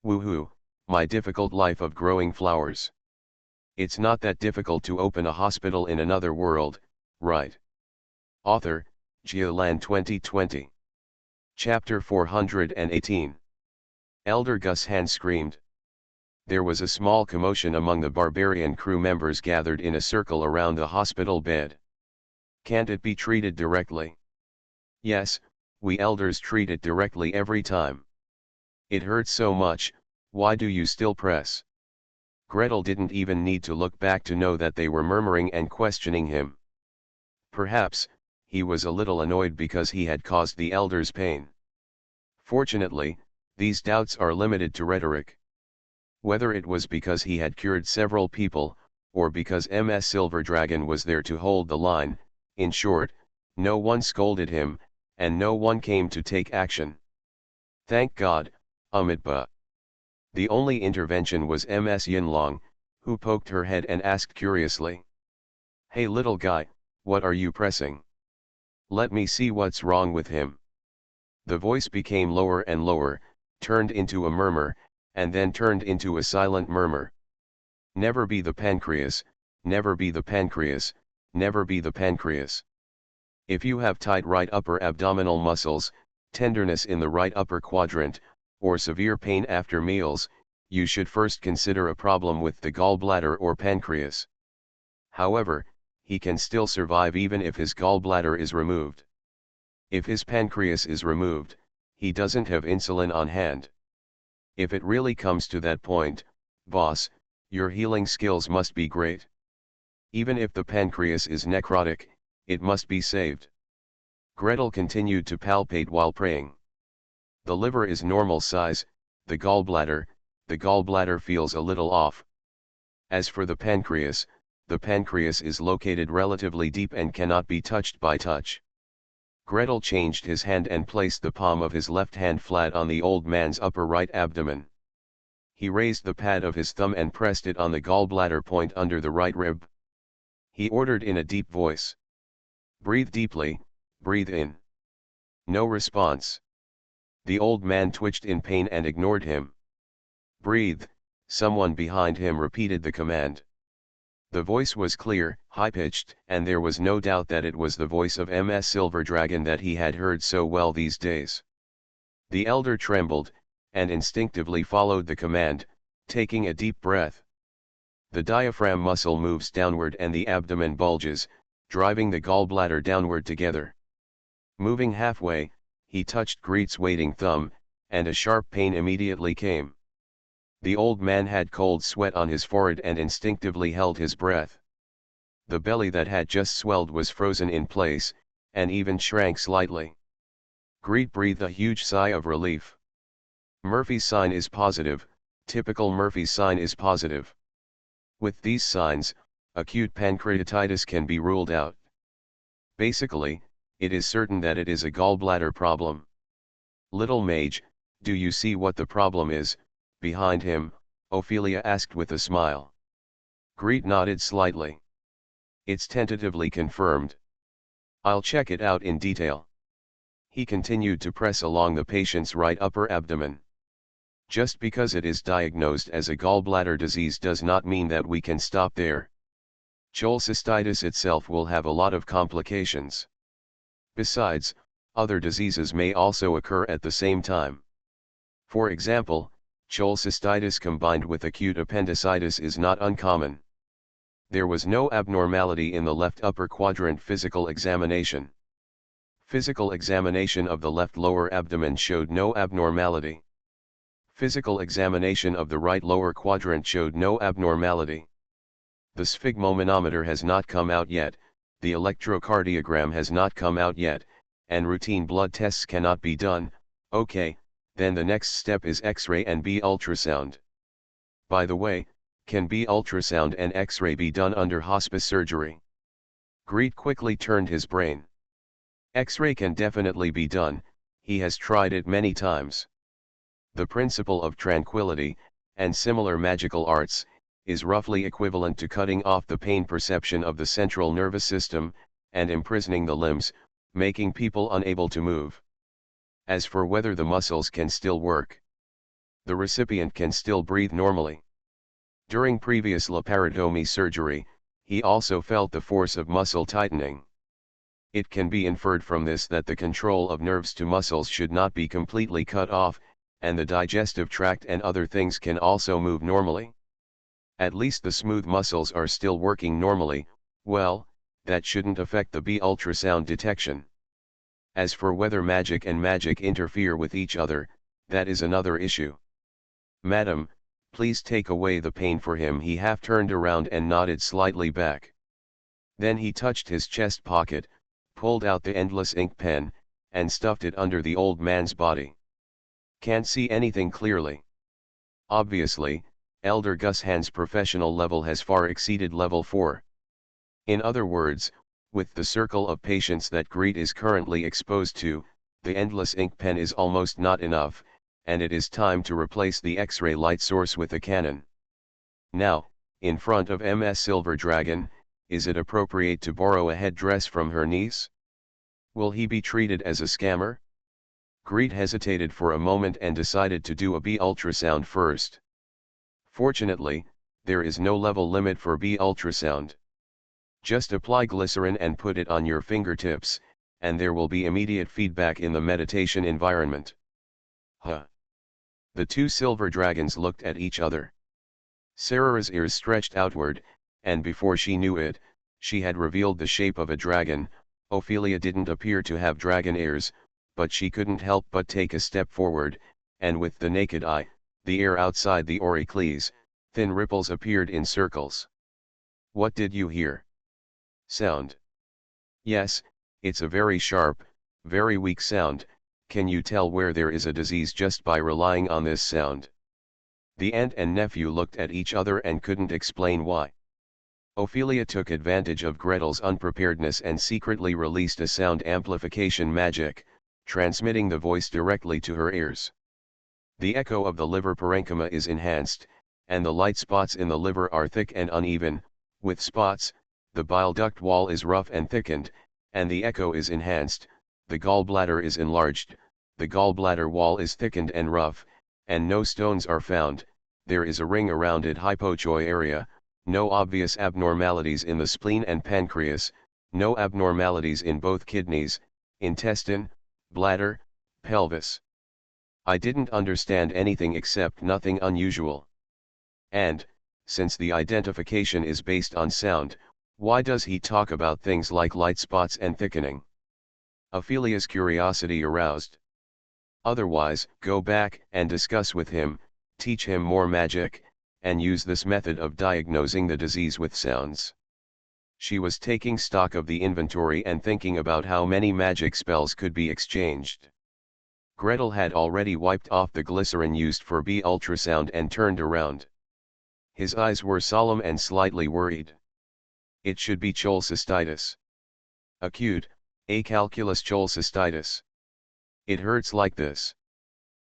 Woohoo, my difficult life of growing flowers. It's not that difficult to open a hospital in another world, right? Author, Geoland 2020. Chapter 418. Elder Gushan screamed. There was a small commotion among the barbarian crew members gathered in a circle around the hospital bed. Can't it be treated directly? Yes, we elders treat it directly every time. It hurts so much, why do you still press? Gretel didn't even need to look back to know that they were murmuring and questioning him. Perhaps, he was a little annoyed because he had caused the elders pain. Fortunately, these doubts are limited to rhetoric. Whether it was because he had cured several people, or because Ms. Silver Dragon was there to hold the line, in short, no one scolded him, and no one came to take action. Thank God, Amitba. The only intervention was Ms. Yinlong, who poked her head and asked curiously. "Hey little guy, what are you pressing? Let me see what's wrong with him." The voice became lower and lower, turned into a murmur, and then turned into a silent murmur. "Never be the pancreas, never be the pancreas, never be the pancreas. If you have tight right upper abdominal muscles, tenderness in the right upper quadrant, or severe pain after meals, you should first consider a problem with the gallbladder or pancreas. However, he can still survive even if his gallbladder is removed. If his pancreas is removed, he doesn't have insulin on hand. If it really comes to that point, boss, your healing skills must be great. Even if the pancreas is necrotic, it must be saved." Gretel continued to palpate while praying. "The liver is normal size, the gallbladder feels a little off. As for the pancreas is located relatively deep and cannot be touched by touch." Gretel changed his hand and placed the palm of his left hand flat on the old man's upper right abdomen. He raised the pad of his thumb and pressed it on the gallbladder point under the right rib. He ordered in a deep voice. "Breathe deeply, breathe in." No response. The old man twitched in pain and ignored him. "Breathe," someone behind him repeated the command. The voice was clear, high-pitched, and there was no doubt that it was the voice of Ms. Silver Dragon that he had heard so well these days. The elder trembled, and instinctively followed the command, taking a deep breath. The diaphragm muscle moves downward and the abdomen bulges, driving the gallbladder downward together. Moving halfway, he touched Greet's waiting thumb, and a sharp pain immediately came. The old man had cold sweat on his forehead and instinctively held his breath. The belly that had just swelled was frozen in place, and even shrank slightly. Greet breathed a huge sigh of relief. Murphy's sign is positive, typical Murphy's sign is positive. With these signs, acute pancreatitis can be ruled out. Basically, it is certain that it is a gallbladder problem. "Little mage, do you see what the problem is?" behind him, Ophelia asked with a smile. Greet nodded slightly. "It's tentatively confirmed. I'll check it out in detail." He continued to press along the patient's right upper abdomen. Just because it is diagnosed as a gallbladder disease does not mean that we can stop there. Cholecystitis itself will have a lot of complications. Besides, other diseases may also occur at the same time. For example, cholecystitis combined with acute appendicitis is not uncommon. There was no abnormality in the left upper quadrant physical examination. Physical examination of the left lower abdomen showed no abnormality. Physical examination of the right lower quadrant showed no abnormality. The sphygmomanometer has not come out yet, the electrocardiogram has not come out yet, and routine blood tests cannot be done. Okay, then the next step is X-ray and B ultrasound. By the way, can B ultrasound and X-ray be done under hospice surgery? Greet quickly turned his brain. X-ray can definitely be done, he has tried it many times. The principle of tranquility, and similar magical arts, is roughly equivalent to cutting off the pain perception of the central nervous system, and imprisoning the limbs, making people unable to move. As for whether the muscles can still work, the recipient can still breathe normally. During previous laparotomy surgery, he also felt the force of muscle tightening. It can be inferred from this that the control of nerves to muscles should not be completely cut off, and the digestive tract and other things can also move normally. At least the smooth muscles are still working normally. Well, that shouldn't affect the B ultrasound detection. As for whether magic and magic interfere with each other, that is another issue. "Madam, please take away the pain for him." He half turned around and nodded slightly back. Then he touched his chest pocket, pulled out the endless ink pen, and stuffed it under the old man's body. "Can't see anything clearly." Obviously, Elder Gus Hand's professional level has far exceeded level 4. In other words, with the circle of patients that Greet is currently exposed to, the endless ink pen is almost not enough, and it is time to replace the X-ray light source with a cannon. Now, in front of Ms. Silver Dragon, is it appropriate to borrow a headdress from her niece? Will he be treated as a scammer? Greet hesitated for a moment and decided to do a B ultrasound first. Fortunately, there is no level limit for B ultrasound. Just apply glycerin and put it on your fingertips, and there will be immediate feedback in the meditation environment. Huh. The two silver dragons looked at each other. Sarah's ears stretched outward, and before she knew it, she had revealed the shape of a dragon. Ophelia didn't appear to have dragon ears, but she couldn't help but take a step forward, and with the naked eye, the air outside the auricles, thin ripples appeared in circles. What did you hear? Sound. Yes, it's a very sharp, very weak sound. Can you tell where there is a disease just by relying on this sound? The aunt and nephew looked at each other and couldn't explain why. Ophelia took advantage of Gretel's unpreparedness and secretly released a sound amplification magic, transmitting the voice directly to her ears. The echo of the liver parenchyma is enhanced, and the light spots in the liver are thick and uneven, with spots. The bile duct wall is rough and thickened, and the echo is enhanced. The gallbladder is enlarged, the gallbladder wall is thickened and rough, and no stones are found. There is a ring around it hypochoy area, no obvious abnormalities in the spleen and pancreas, no abnormalities in both kidneys, intestine, bladder, pelvis. I didn't understand anything except nothing unusual. And, since the identification is based on sound, why does he talk about things like light spots and thickening? Ophelia's curiosity aroused. Otherwise, go back and discuss with him, teach him more magic, and use this method of diagnosing the disease with sounds. She was taking stock of the inventory and thinking about how many magic spells could be exchanged. Gretel had already wiped off the glycerin used for B ultrasound and turned around. His eyes were solemn and slightly worried. It should be cholecystitis. Acute, acalculous cholecystitis. It hurts like this.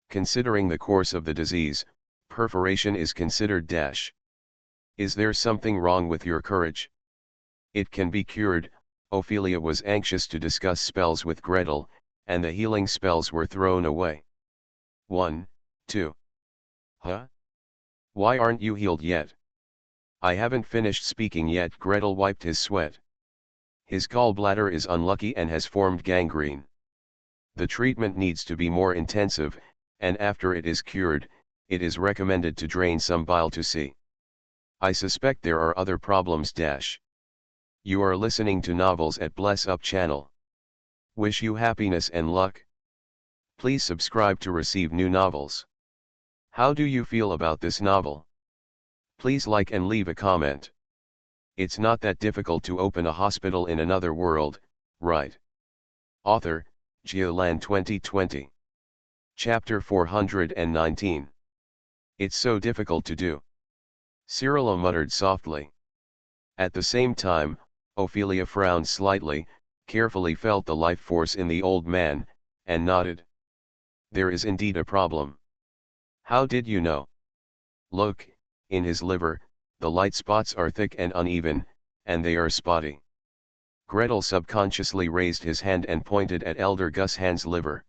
Considering the course of the disease, perforation is considered dash. Is there something wrong with your courage? It can be cured. Ophelia was anxious to discuss spells with Gretel, and the healing spells were thrown away. 1, 2. Huh? Why aren't you healed yet? I haven't finished speaking yet. Gretel wiped his sweat. His gallbladder is unlucky and has formed gangrene. The treatment needs to be more intensive, and after it is cured, it is recommended to drain some bile to see. I suspect there are other problems. You are listening to Novels at Bless Up channel. Wish you happiness and luck. Please subscribe to receive new novels. How do you feel about this novel? Please like and leave a comment. It's not that difficult to open a hospital in another world, right? Author, Geoland 2020. Chapter 419. It's so difficult to do. Cyrilla muttered softly. At the same time, Ophelia frowned slightly, carefully felt the life force in the old man, and nodded. There is indeed a problem. How did you know? Look, in his liver, the light spots are thick and uneven, and they are spotty. Gretel subconsciously raised his hand and pointed at Elder Gus Hand's liver.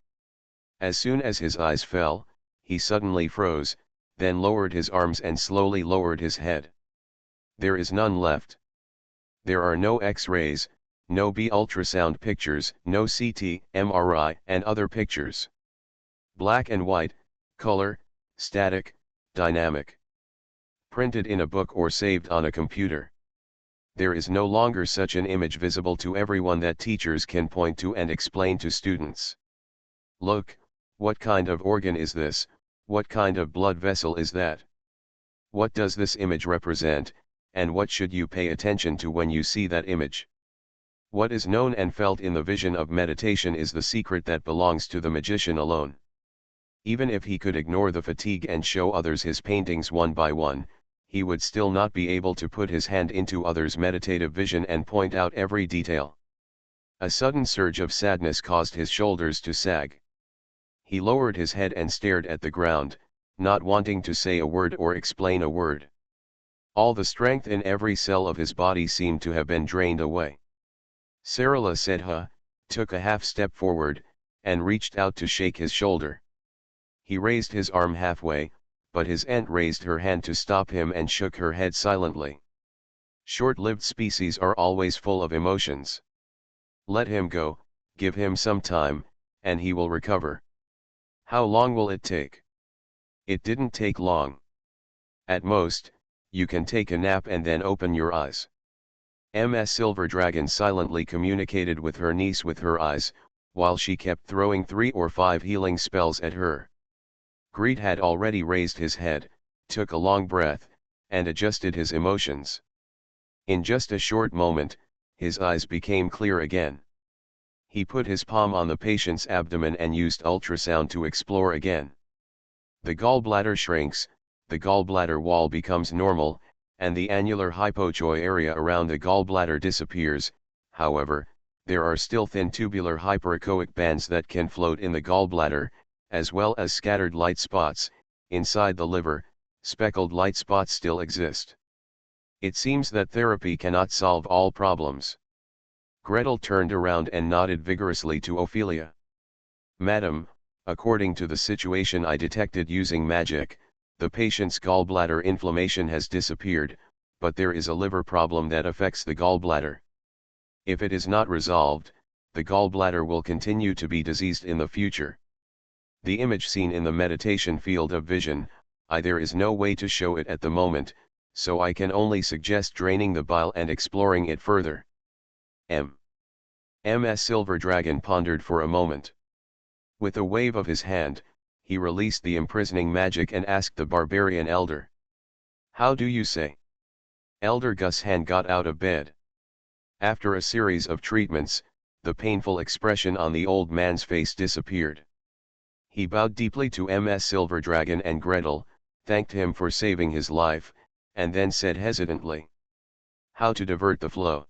As soon as his eyes fell, he suddenly froze, then lowered his arms and slowly lowered his head. There is none left. There are no X-rays, no B ultrasound pictures, no CT, MRI, and other pictures. Black and white, color, static, dynamic. Printed in a book or saved on a computer. There is no longer such an image visible to everyone that teachers can point to and explain to students. Look, what kind of organ is this? What kind of blood vessel is that? What does this image represent, and what should you pay attention to when you see that image? What is known and felt in the vision of meditation is the secret that belongs to the magician alone. Even if he could ignore the fatigue and show others his paintings one by one, he would still not be able to put his hand into others' meditative vision and point out every detail. A sudden surge of sadness caused his shoulders to sag. He lowered his head and stared at the ground, not wanting to say a word or explain a word. All the strength in every cell of his body seemed to have been drained away. Sarala said huh, took a half step forward, and reached out to shake his shoulder. He raised his arm halfway, but his aunt raised her hand to stop him and shook her head silently. Short-lived species are always full of emotions. Let him go, give him some time, and he will recover. How long will it take? It didn't take long. At most, you can take a nap and then open your eyes. Ms. Silver Dragon silently communicated with her niece with her eyes, while she kept throwing 3 or 5 healing spells at her. Greed had already raised his head, took a long breath, and adjusted his emotions. In just a short moment, his eyes became clear again. He put his palm on the patient's abdomen and used ultrasound to explore again. The gallbladder shrinks, the gallbladder wall becomes normal, and the annular hypochoy area around the gallbladder disappears. However, there are still thin tubular hyperechoic bands that can float in the gallbladder, as well as scattered light spots. Inside the liver, speckled light spots still exist. It seems that therapy cannot solve all problems. Gretel turned around and nodded vigorously to Ophelia. Madam, according to the situation I detected using magic, the patient's gallbladder inflammation has disappeared, but there is a liver problem that affects the gallbladder. If it is not resolved, the gallbladder will continue to be diseased in the future. The image seen in the meditation field of vision, there is no way to show it at the moment, so I can only suggest draining the bile and exploring it further. Ms. Silver Dragon pondered for a moment. With a wave of his hand, he released the imprisoning magic and asked the barbarian elder. How do you say? Elder Gushan got out of bed. After a series of treatments, the painful expression on the old man's face disappeared. He bowed deeply to Ms. Silver Dragon and Gretel, thanked him for saving his life, and then said hesitantly. How to divert the flow?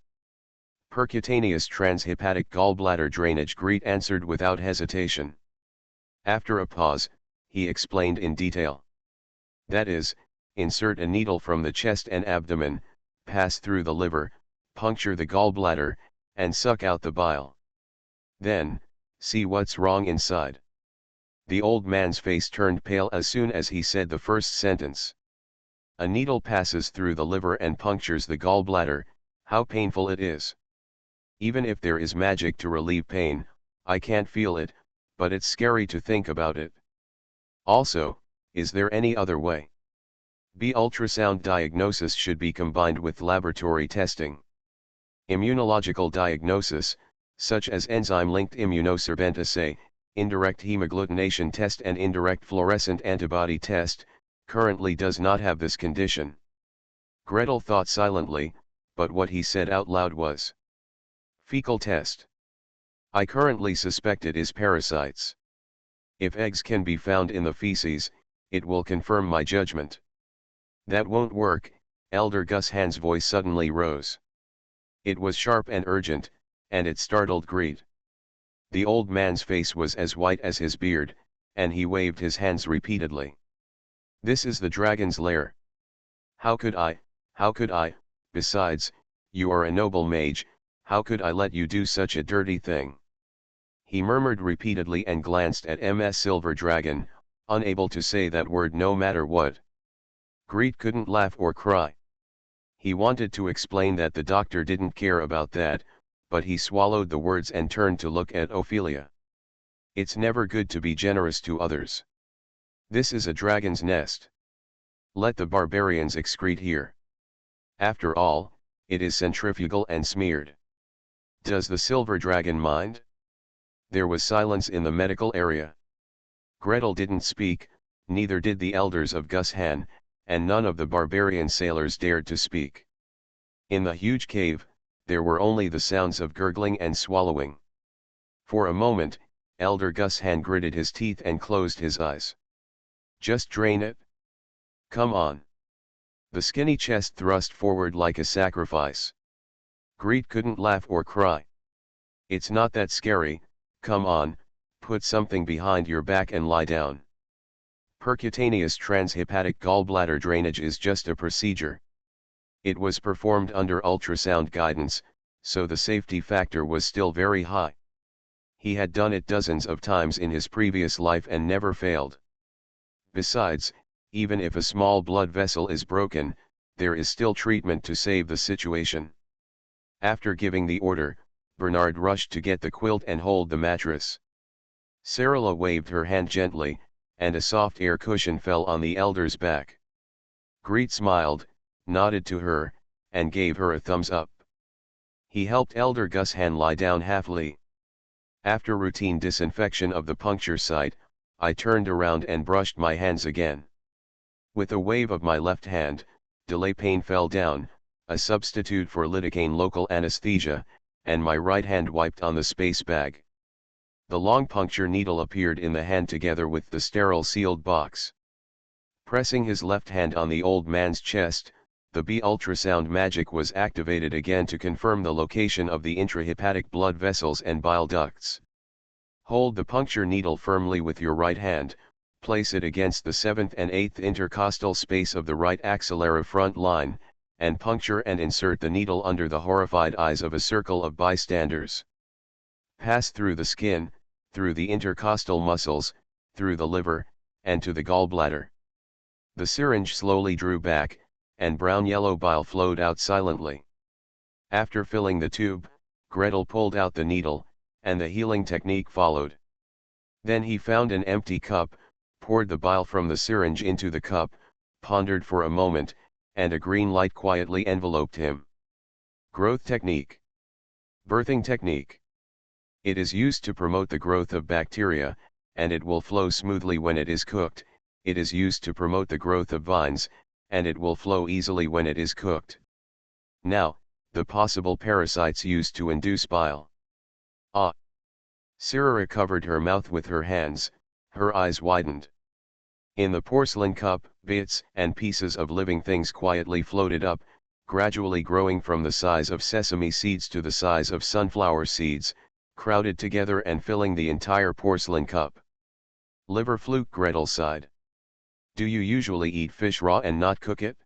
Percutaneous transhepatic gallbladder drainage. Greet answered without hesitation. After a pause, he explained in detail. That is, insert a needle from the chest and abdomen, pass through the liver, puncture the gallbladder, and suck out the bile. Then, see what's wrong inside. The old man's face turned pale as soon as he said the first sentence. A needle passes through the liver and punctures the gallbladder. How painful it is. Even if there is magic to relieve pain, I can't feel it, but it's scary to think about it. Also, is there any other way? Ultrasound diagnosis should be combined with laboratory testing. Immunological diagnosis, such as enzyme-linked immunosorbent assay, indirect hemagglutination test and indirect fluorescent antibody test, currently does not have this condition. Gretel thought silently, but what he said out loud was. Fecal test. I currently suspect it is parasites. If eggs can be found in the feces, it will confirm my judgment. That won't work. Elder Gushan's voice suddenly rose. It was sharp and urgent, and it startled Greed. The old man's face was as white as his beard, and he waved his hands repeatedly. This is the dragon's lair. How could I, besides, you are a noble mage, how could I let you do such a dirty thing? He murmured repeatedly and glanced at Ms. Silver Dragon, unable to say that word no matter what. Greed couldn't laugh or cry. He wanted to explain that the doctor didn't care about that, but he swallowed the words and turned to look at Ophelia. It's never good to be generous to others. This is a dragon's nest. Let the barbarians excrete here. After all, it is centrifugal and smeared. Does the silver dragon mind? There was silence in the medical area. Gretel didn't speak, neither did the elders of Gushan, and none of the barbarian sailors dared to speak. In the huge cave, there were only the sounds of gurgling and swallowing. For a moment, Elder Gushan gritted his teeth and closed his eyes. Just drain it. Come on. The skinny chest thrust forward like a sacrifice. Greed couldn't laugh or cry. It's not that scary, come on, Put something behind your back and lie down. Percutaneous transhepatic gallbladder drainage is just a procedure. It was performed under ultrasound guidance, so the safety factor was still very high. He had done it dozens of times in his previous life and never failed. Besides, even if a small blood vessel is broken, there is still treatment to save the situation. After giving the order, Bernard rushed to get the quilt and hold the mattress. Sarala waved her hand gently, and a soft air cushion fell on the elder's back. Greet smiled, nodded to her, and gave her a thumbs up. He helped Elder Gushan lie down halfly. After routine disinfection of the puncture site, I turned around and brushed my hands again. With a wave of my left hand, delay pain fell down, a substitute for lidocaine local anesthesia, and my right hand wiped on the space bag. The long puncture needle appeared in the hand together with the sterile sealed box. Pressing his left hand on the old man's chest, the B ultrasound magic was activated again to confirm the location of the intrahepatic blood vessels and bile ducts. Hold the puncture needle firmly with your right hand, place it against the 7th and 8th intercostal space of the right axillary front line, and puncture and insert the needle under the horrified eyes of a circle of bystanders. Pass through the skin, through the intercostal muscles, through the liver, and to the gallbladder. The syringe slowly drew back, and brown-yellow bile flowed out silently. After filling the tube, Gretel pulled out the needle, and the healing technique followed. Then he found an empty cup, poured the bile from the syringe into the cup, pondered for a moment, and a green light quietly enveloped him. Growth technique. Birthing technique. It is used to promote the growth of bacteria, and it will flow smoothly when it is cooked. It is used to promote the growth of vines, and it will flow easily when it is cooked. Now, the possible parasites used to induce bile. Ah! Sarah covered her mouth with her hands, her eyes widened. In the porcelain cup, bits and pieces of living things quietly floated up, gradually growing from the size of sesame seeds to the size of sunflower seeds, crowded together and filling the entire porcelain cup. Liver fluke, Gretel sighed. Do you usually eat fish raw and not cook it?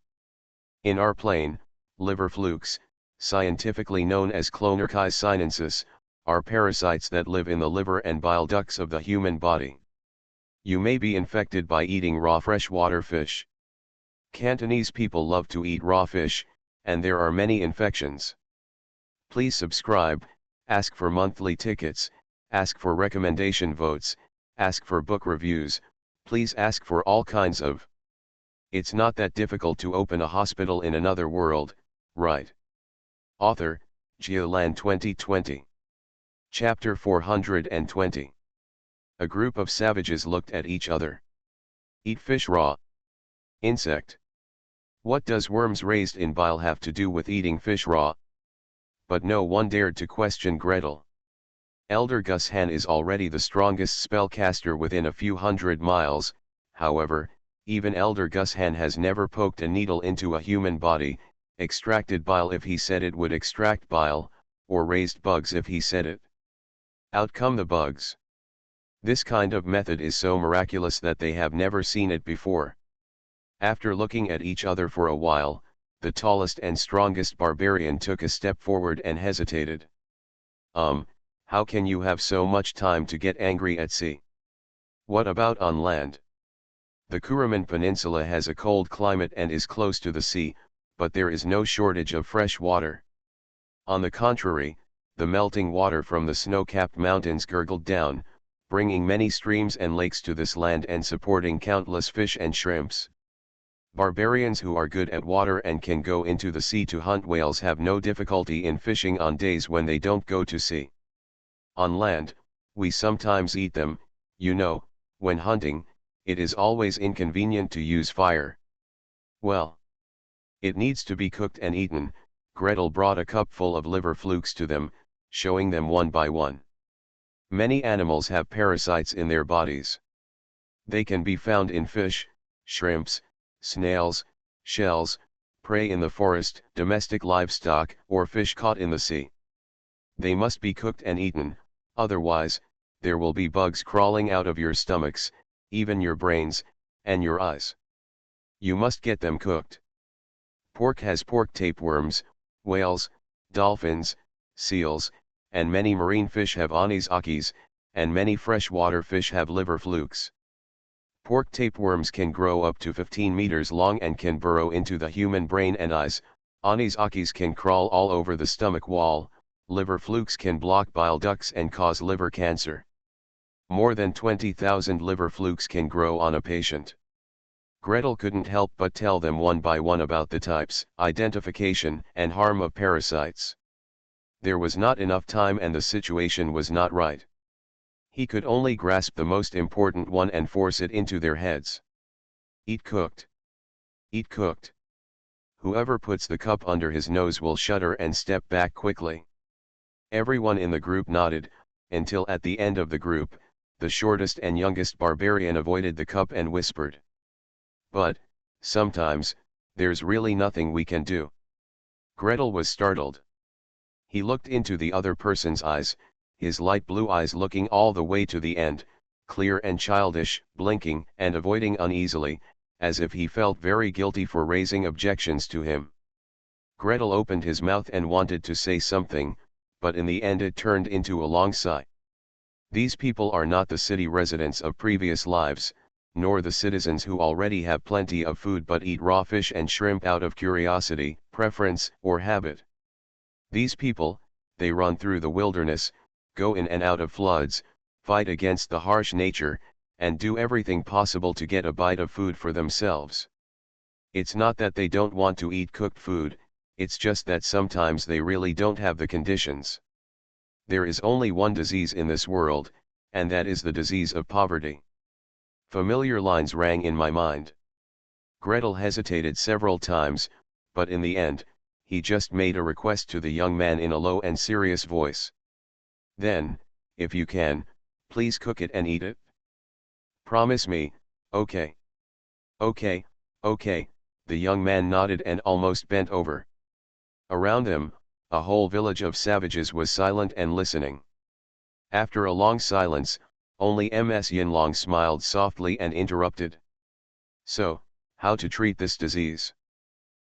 In our plane, liver flukes, scientifically known as Clonorchis sinensis, are parasites that live in the liver and bile ducts of the human body. You may be infected by eating raw freshwater fish. Cantonese people love to eat raw fish, and there are many infections. Please subscribe, ask for monthly tickets, ask for recommendation votes, ask for book reviews, please ask for all kinds of. It's not that difficult to open a hospital in another world, right? Author, Geoland 2020. Chapter 420. A group of savages looked at each other. Eat fish raw. Insect. What does worms raised in bile have to do with eating fish raw? But no one dared to question Gretel. Elder Gushan is already the strongest spellcaster within a few hundred miles. However, even Elder Gushan has never poked a needle into a human body, extracted bile if he said it would extract bile, or raised bugs if he said it. Out come the bugs. This kind of method is so miraculous that they have never seen it before. After looking at each other for a while, the tallest and strongest barbarian took a step forward and hesitated. How can you have so much time to get angry at sea? What about on land? The Kuraman Peninsula has a cold climate and is close to the sea, but there is no shortage of fresh water. On the contrary, the melting water from the snow-capped mountains gurgled down, bringing many streams and lakes to this land and supporting countless fish and shrimps. Barbarians who are good at water and can go into the sea to hunt whales have no difficulty in fishing on days when they don't go to sea. On land, we sometimes eat them, you know, when hunting, it is always inconvenient to use fire. Well, it needs to be cooked and eaten. Gretel brought a cup full of liver flukes to them, showing them one by one. Many animals have parasites in their bodies. They can be found in fish, shrimps, snails, shells, prey in the forest, domestic livestock, or fish caught in the sea. They must be cooked and eaten, otherwise, there will be bugs crawling out of your stomachs, even your brains, and your eyes. You must get them cooked. Pork has pork tapeworms, whales, dolphins, seals, and many marine fish have anisakis, and many freshwater fish have liver flukes. Pork tapeworms can grow up to 15 meters long and can burrow into the human brain and eyes. Anisakis can crawl all over the stomach wall. Liver flukes can block bile ducts and cause liver cancer. More than 20,000 liver flukes can grow on a patient. Gretel couldn't help but tell them one by one about the types, identification, and harm of parasites. There was not enough time and the situation was not right. He could only grasp the most important one and force it into their heads. Eat cooked. Eat cooked. Whoever puts the cup under his nose will shudder and step back quickly. Everyone in the group nodded, until at the end of the group, the shortest and youngest barbarian avoided the cup and whispered. But, sometimes, there's really nothing we can do. Gretel was startled. He looked into the other person's eyes, his light blue eyes looking all the way to the end, clear and childish, blinking and avoiding uneasily, as if he felt very guilty for raising objections to him. Gretel opened his mouth and wanted to say something, but in the end it turned into a long sigh. These people are not the city residents of previous lives, nor the citizens who already have plenty of food but eat raw fish and shrimp out of curiosity, preference, or habit. These people, they run through the wilderness, go in and out of floods, fight against the harsh nature, and do everything possible to get a bite of food for themselves. It's not that they don't want to eat cooked food, it's just that sometimes they really don't have the conditions. There is only one disease in this world, and that is the disease of poverty. Familiar lines rang in my mind. Gretel hesitated several times, but in the end, he just made a request to the young man in a low and serious voice. Then, if you can, please cook it and eat it. Promise me. Okay. Okay, okay, the young man nodded and almost bent over. Around them, a whole village of savages was silent and listening. After a long silence, only Ms. Yinlong smiled softly and interrupted. So, how to treat this disease?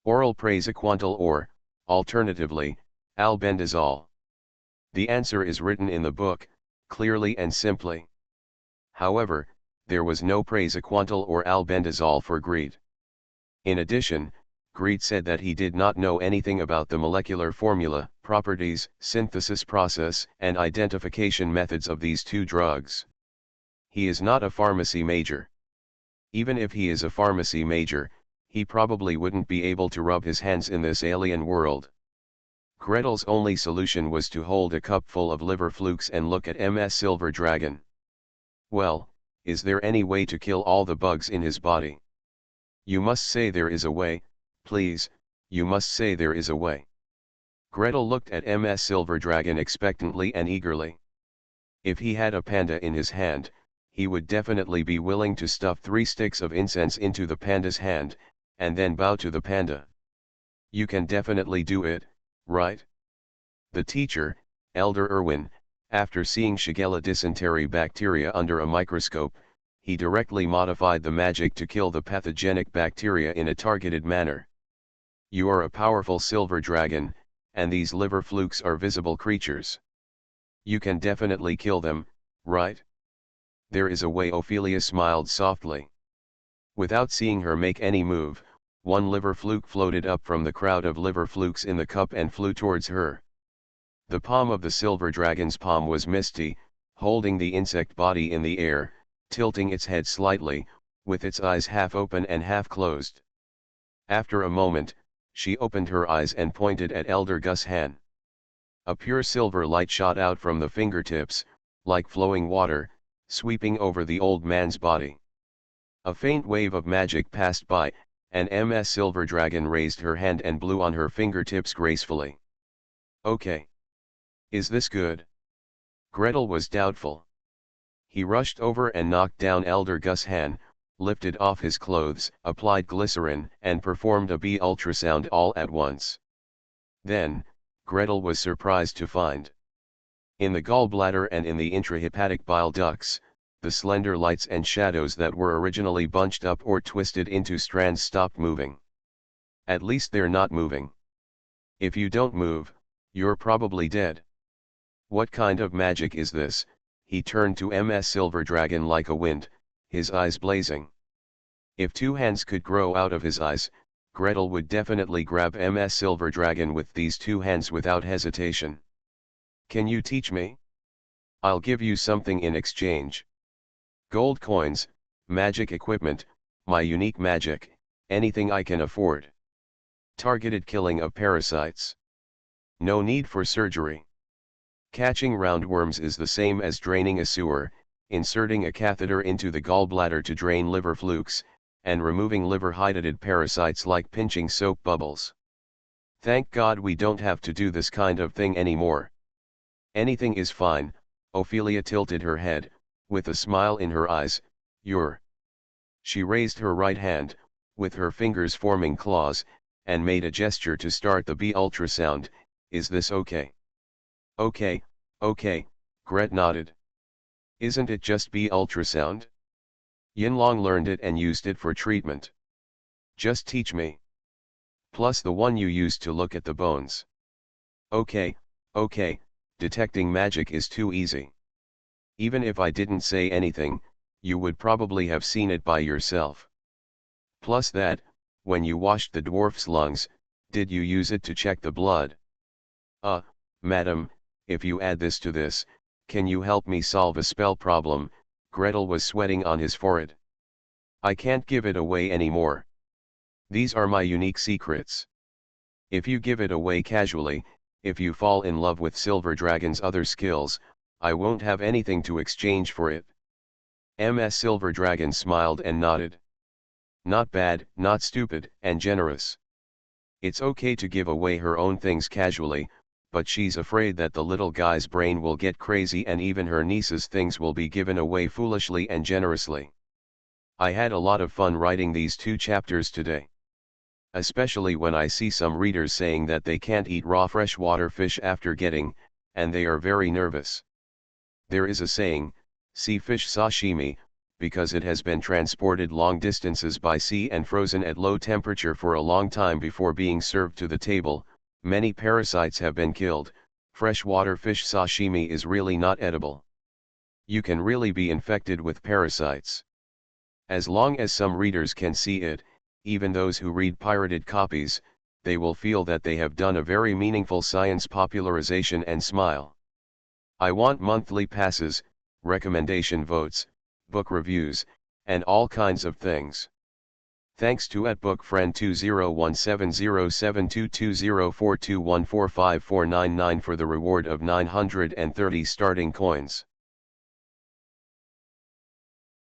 Oral praziquantel or, alternatively, albendazole. The answer is written in the book, clearly and simply. However, there was no praziquantel or albendazole for Greed. In addition, Greed said that he did not know anything about the molecular formula, properties, synthesis process, and identification methods of these two drugs. He is not a pharmacy major. Even if he is a pharmacy major, he probably wouldn't be able to rub his hands in this alien world. Gretel's only solution was to hold a cup full of liver flukes and look at Ms. Silver Dragon. Well, is there any way to kill all the bugs in his body? You must say there is a way, please, you must say there is a way. Gretel looked at Ms. Silver Dragon expectantly and eagerly. If he had a panda in his hand, he would definitely be willing to stuff 3 sticks of incense into the panda's hand, and then bow to the panda. You can definitely do it, right? The teacher, Elder Irwin, after seeing Shigella dysentery bacteria under a microscope, he directly modified the magic to kill the pathogenic bacteria in a targeted manner. You are a powerful silver dragon, and these liver flukes are visible creatures. You can definitely kill them, right? There is a way. Ophelia smiled softly. Without seeing her make any move, one liver fluke floated up from the crowd of liver flukes in the cup and flew towards her. The palm of the silver dragon's palm was misty, holding the insect body in the air, tilting its head slightly, with its eyes half open and half closed. After a moment, she opened her eyes and pointed at Elder Gus Han. A pure silver light shot out from the fingertips, like flowing water, sweeping over the old man's body. A faint wave of magic passed by, and Ms. Silver Dragon raised her hand and blew on her fingertips gracefully. Okay. Is this good? Gretel was doubtful. He rushed over and knocked down Elder Gus Han, lifted off his clothes, applied glycerin, and performed a bee ultrasound all at once. Then, Gretel was surprised to find In the gallbladder and in the intrahepatic bile ducts, the slender lights and shadows that were originally bunched up or twisted into strands stopped moving. At least they're not moving. If you don't move, you're probably dead. What kind of magic is this? He turned to Ms. Silver Dragon like a wind, his eyes blazing. If 2 hands could grow out of his eyes, Gretel would definitely grab Ms. Silver Dragon with these 2 hands without hesitation. Can you teach me? I'll give you something in exchange. Gold coins, magic equipment, my unique magic, anything I can afford. Targeted killing of parasites. No need for surgery. Catching roundworms is the same as draining a sewer, inserting a catheter into the gallbladder to drain liver flukes, and removing liver-hydatid parasites like pinching soap bubbles. Thank God we don't have to do this kind of thing anymore. Anything is fine. Ophelia tilted her head, with a smile in her eyes. You're. She raised her right hand, with her fingers forming claws, and made a gesture to start the B ultrasound. Is this okay? Okay, Gret nodded. Isn't it just B ultrasound? Yinlong learned it and used it for treatment. Just teach me. Plus the one you used to look at the bones. Okay, detecting magic is too easy. Even if I didn't say anything, you would probably have seen it by yourself. Plus that, when you washed the dwarf's lungs, did you use it to check the blood? Madam, if you add this to this, can you help me solve a spell problem? Gretel was sweating on his forehead. I can't give it away anymore. These are my unique secrets. If you give it away casually, if you fall in love with Silver Dragon's other skills, I won't have anything to exchange for it. Ms. Silver Dragon smiled and nodded. Not bad, not stupid, and generous. It's okay to give away her own things casually, but she's afraid that the little guy's brain will get crazy and even her niece's things will be given away foolishly and generously. I had a lot of fun writing these 2 chapters today. Especially when I see some readers saying that they can't eat raw freshwater fish after getting, and they are very nervous. There is a saying, sea fish sashimi, because it has been transported long distances by sea and frozen at low temperature for a long time before being served to the table. Many parasites have been killed. Freshwater fish sashimi is really not edible. You can really be infected with parasites. As long as some readers can see it, even those who read pirated copies, they will feel that they have done a very meaningful science popularization and smile. I want monthly passes, recommendation votes, book reviews, and all kinds of things. Thanks to @bookfriend 201707220421454999 for the reward of 930 starting coins.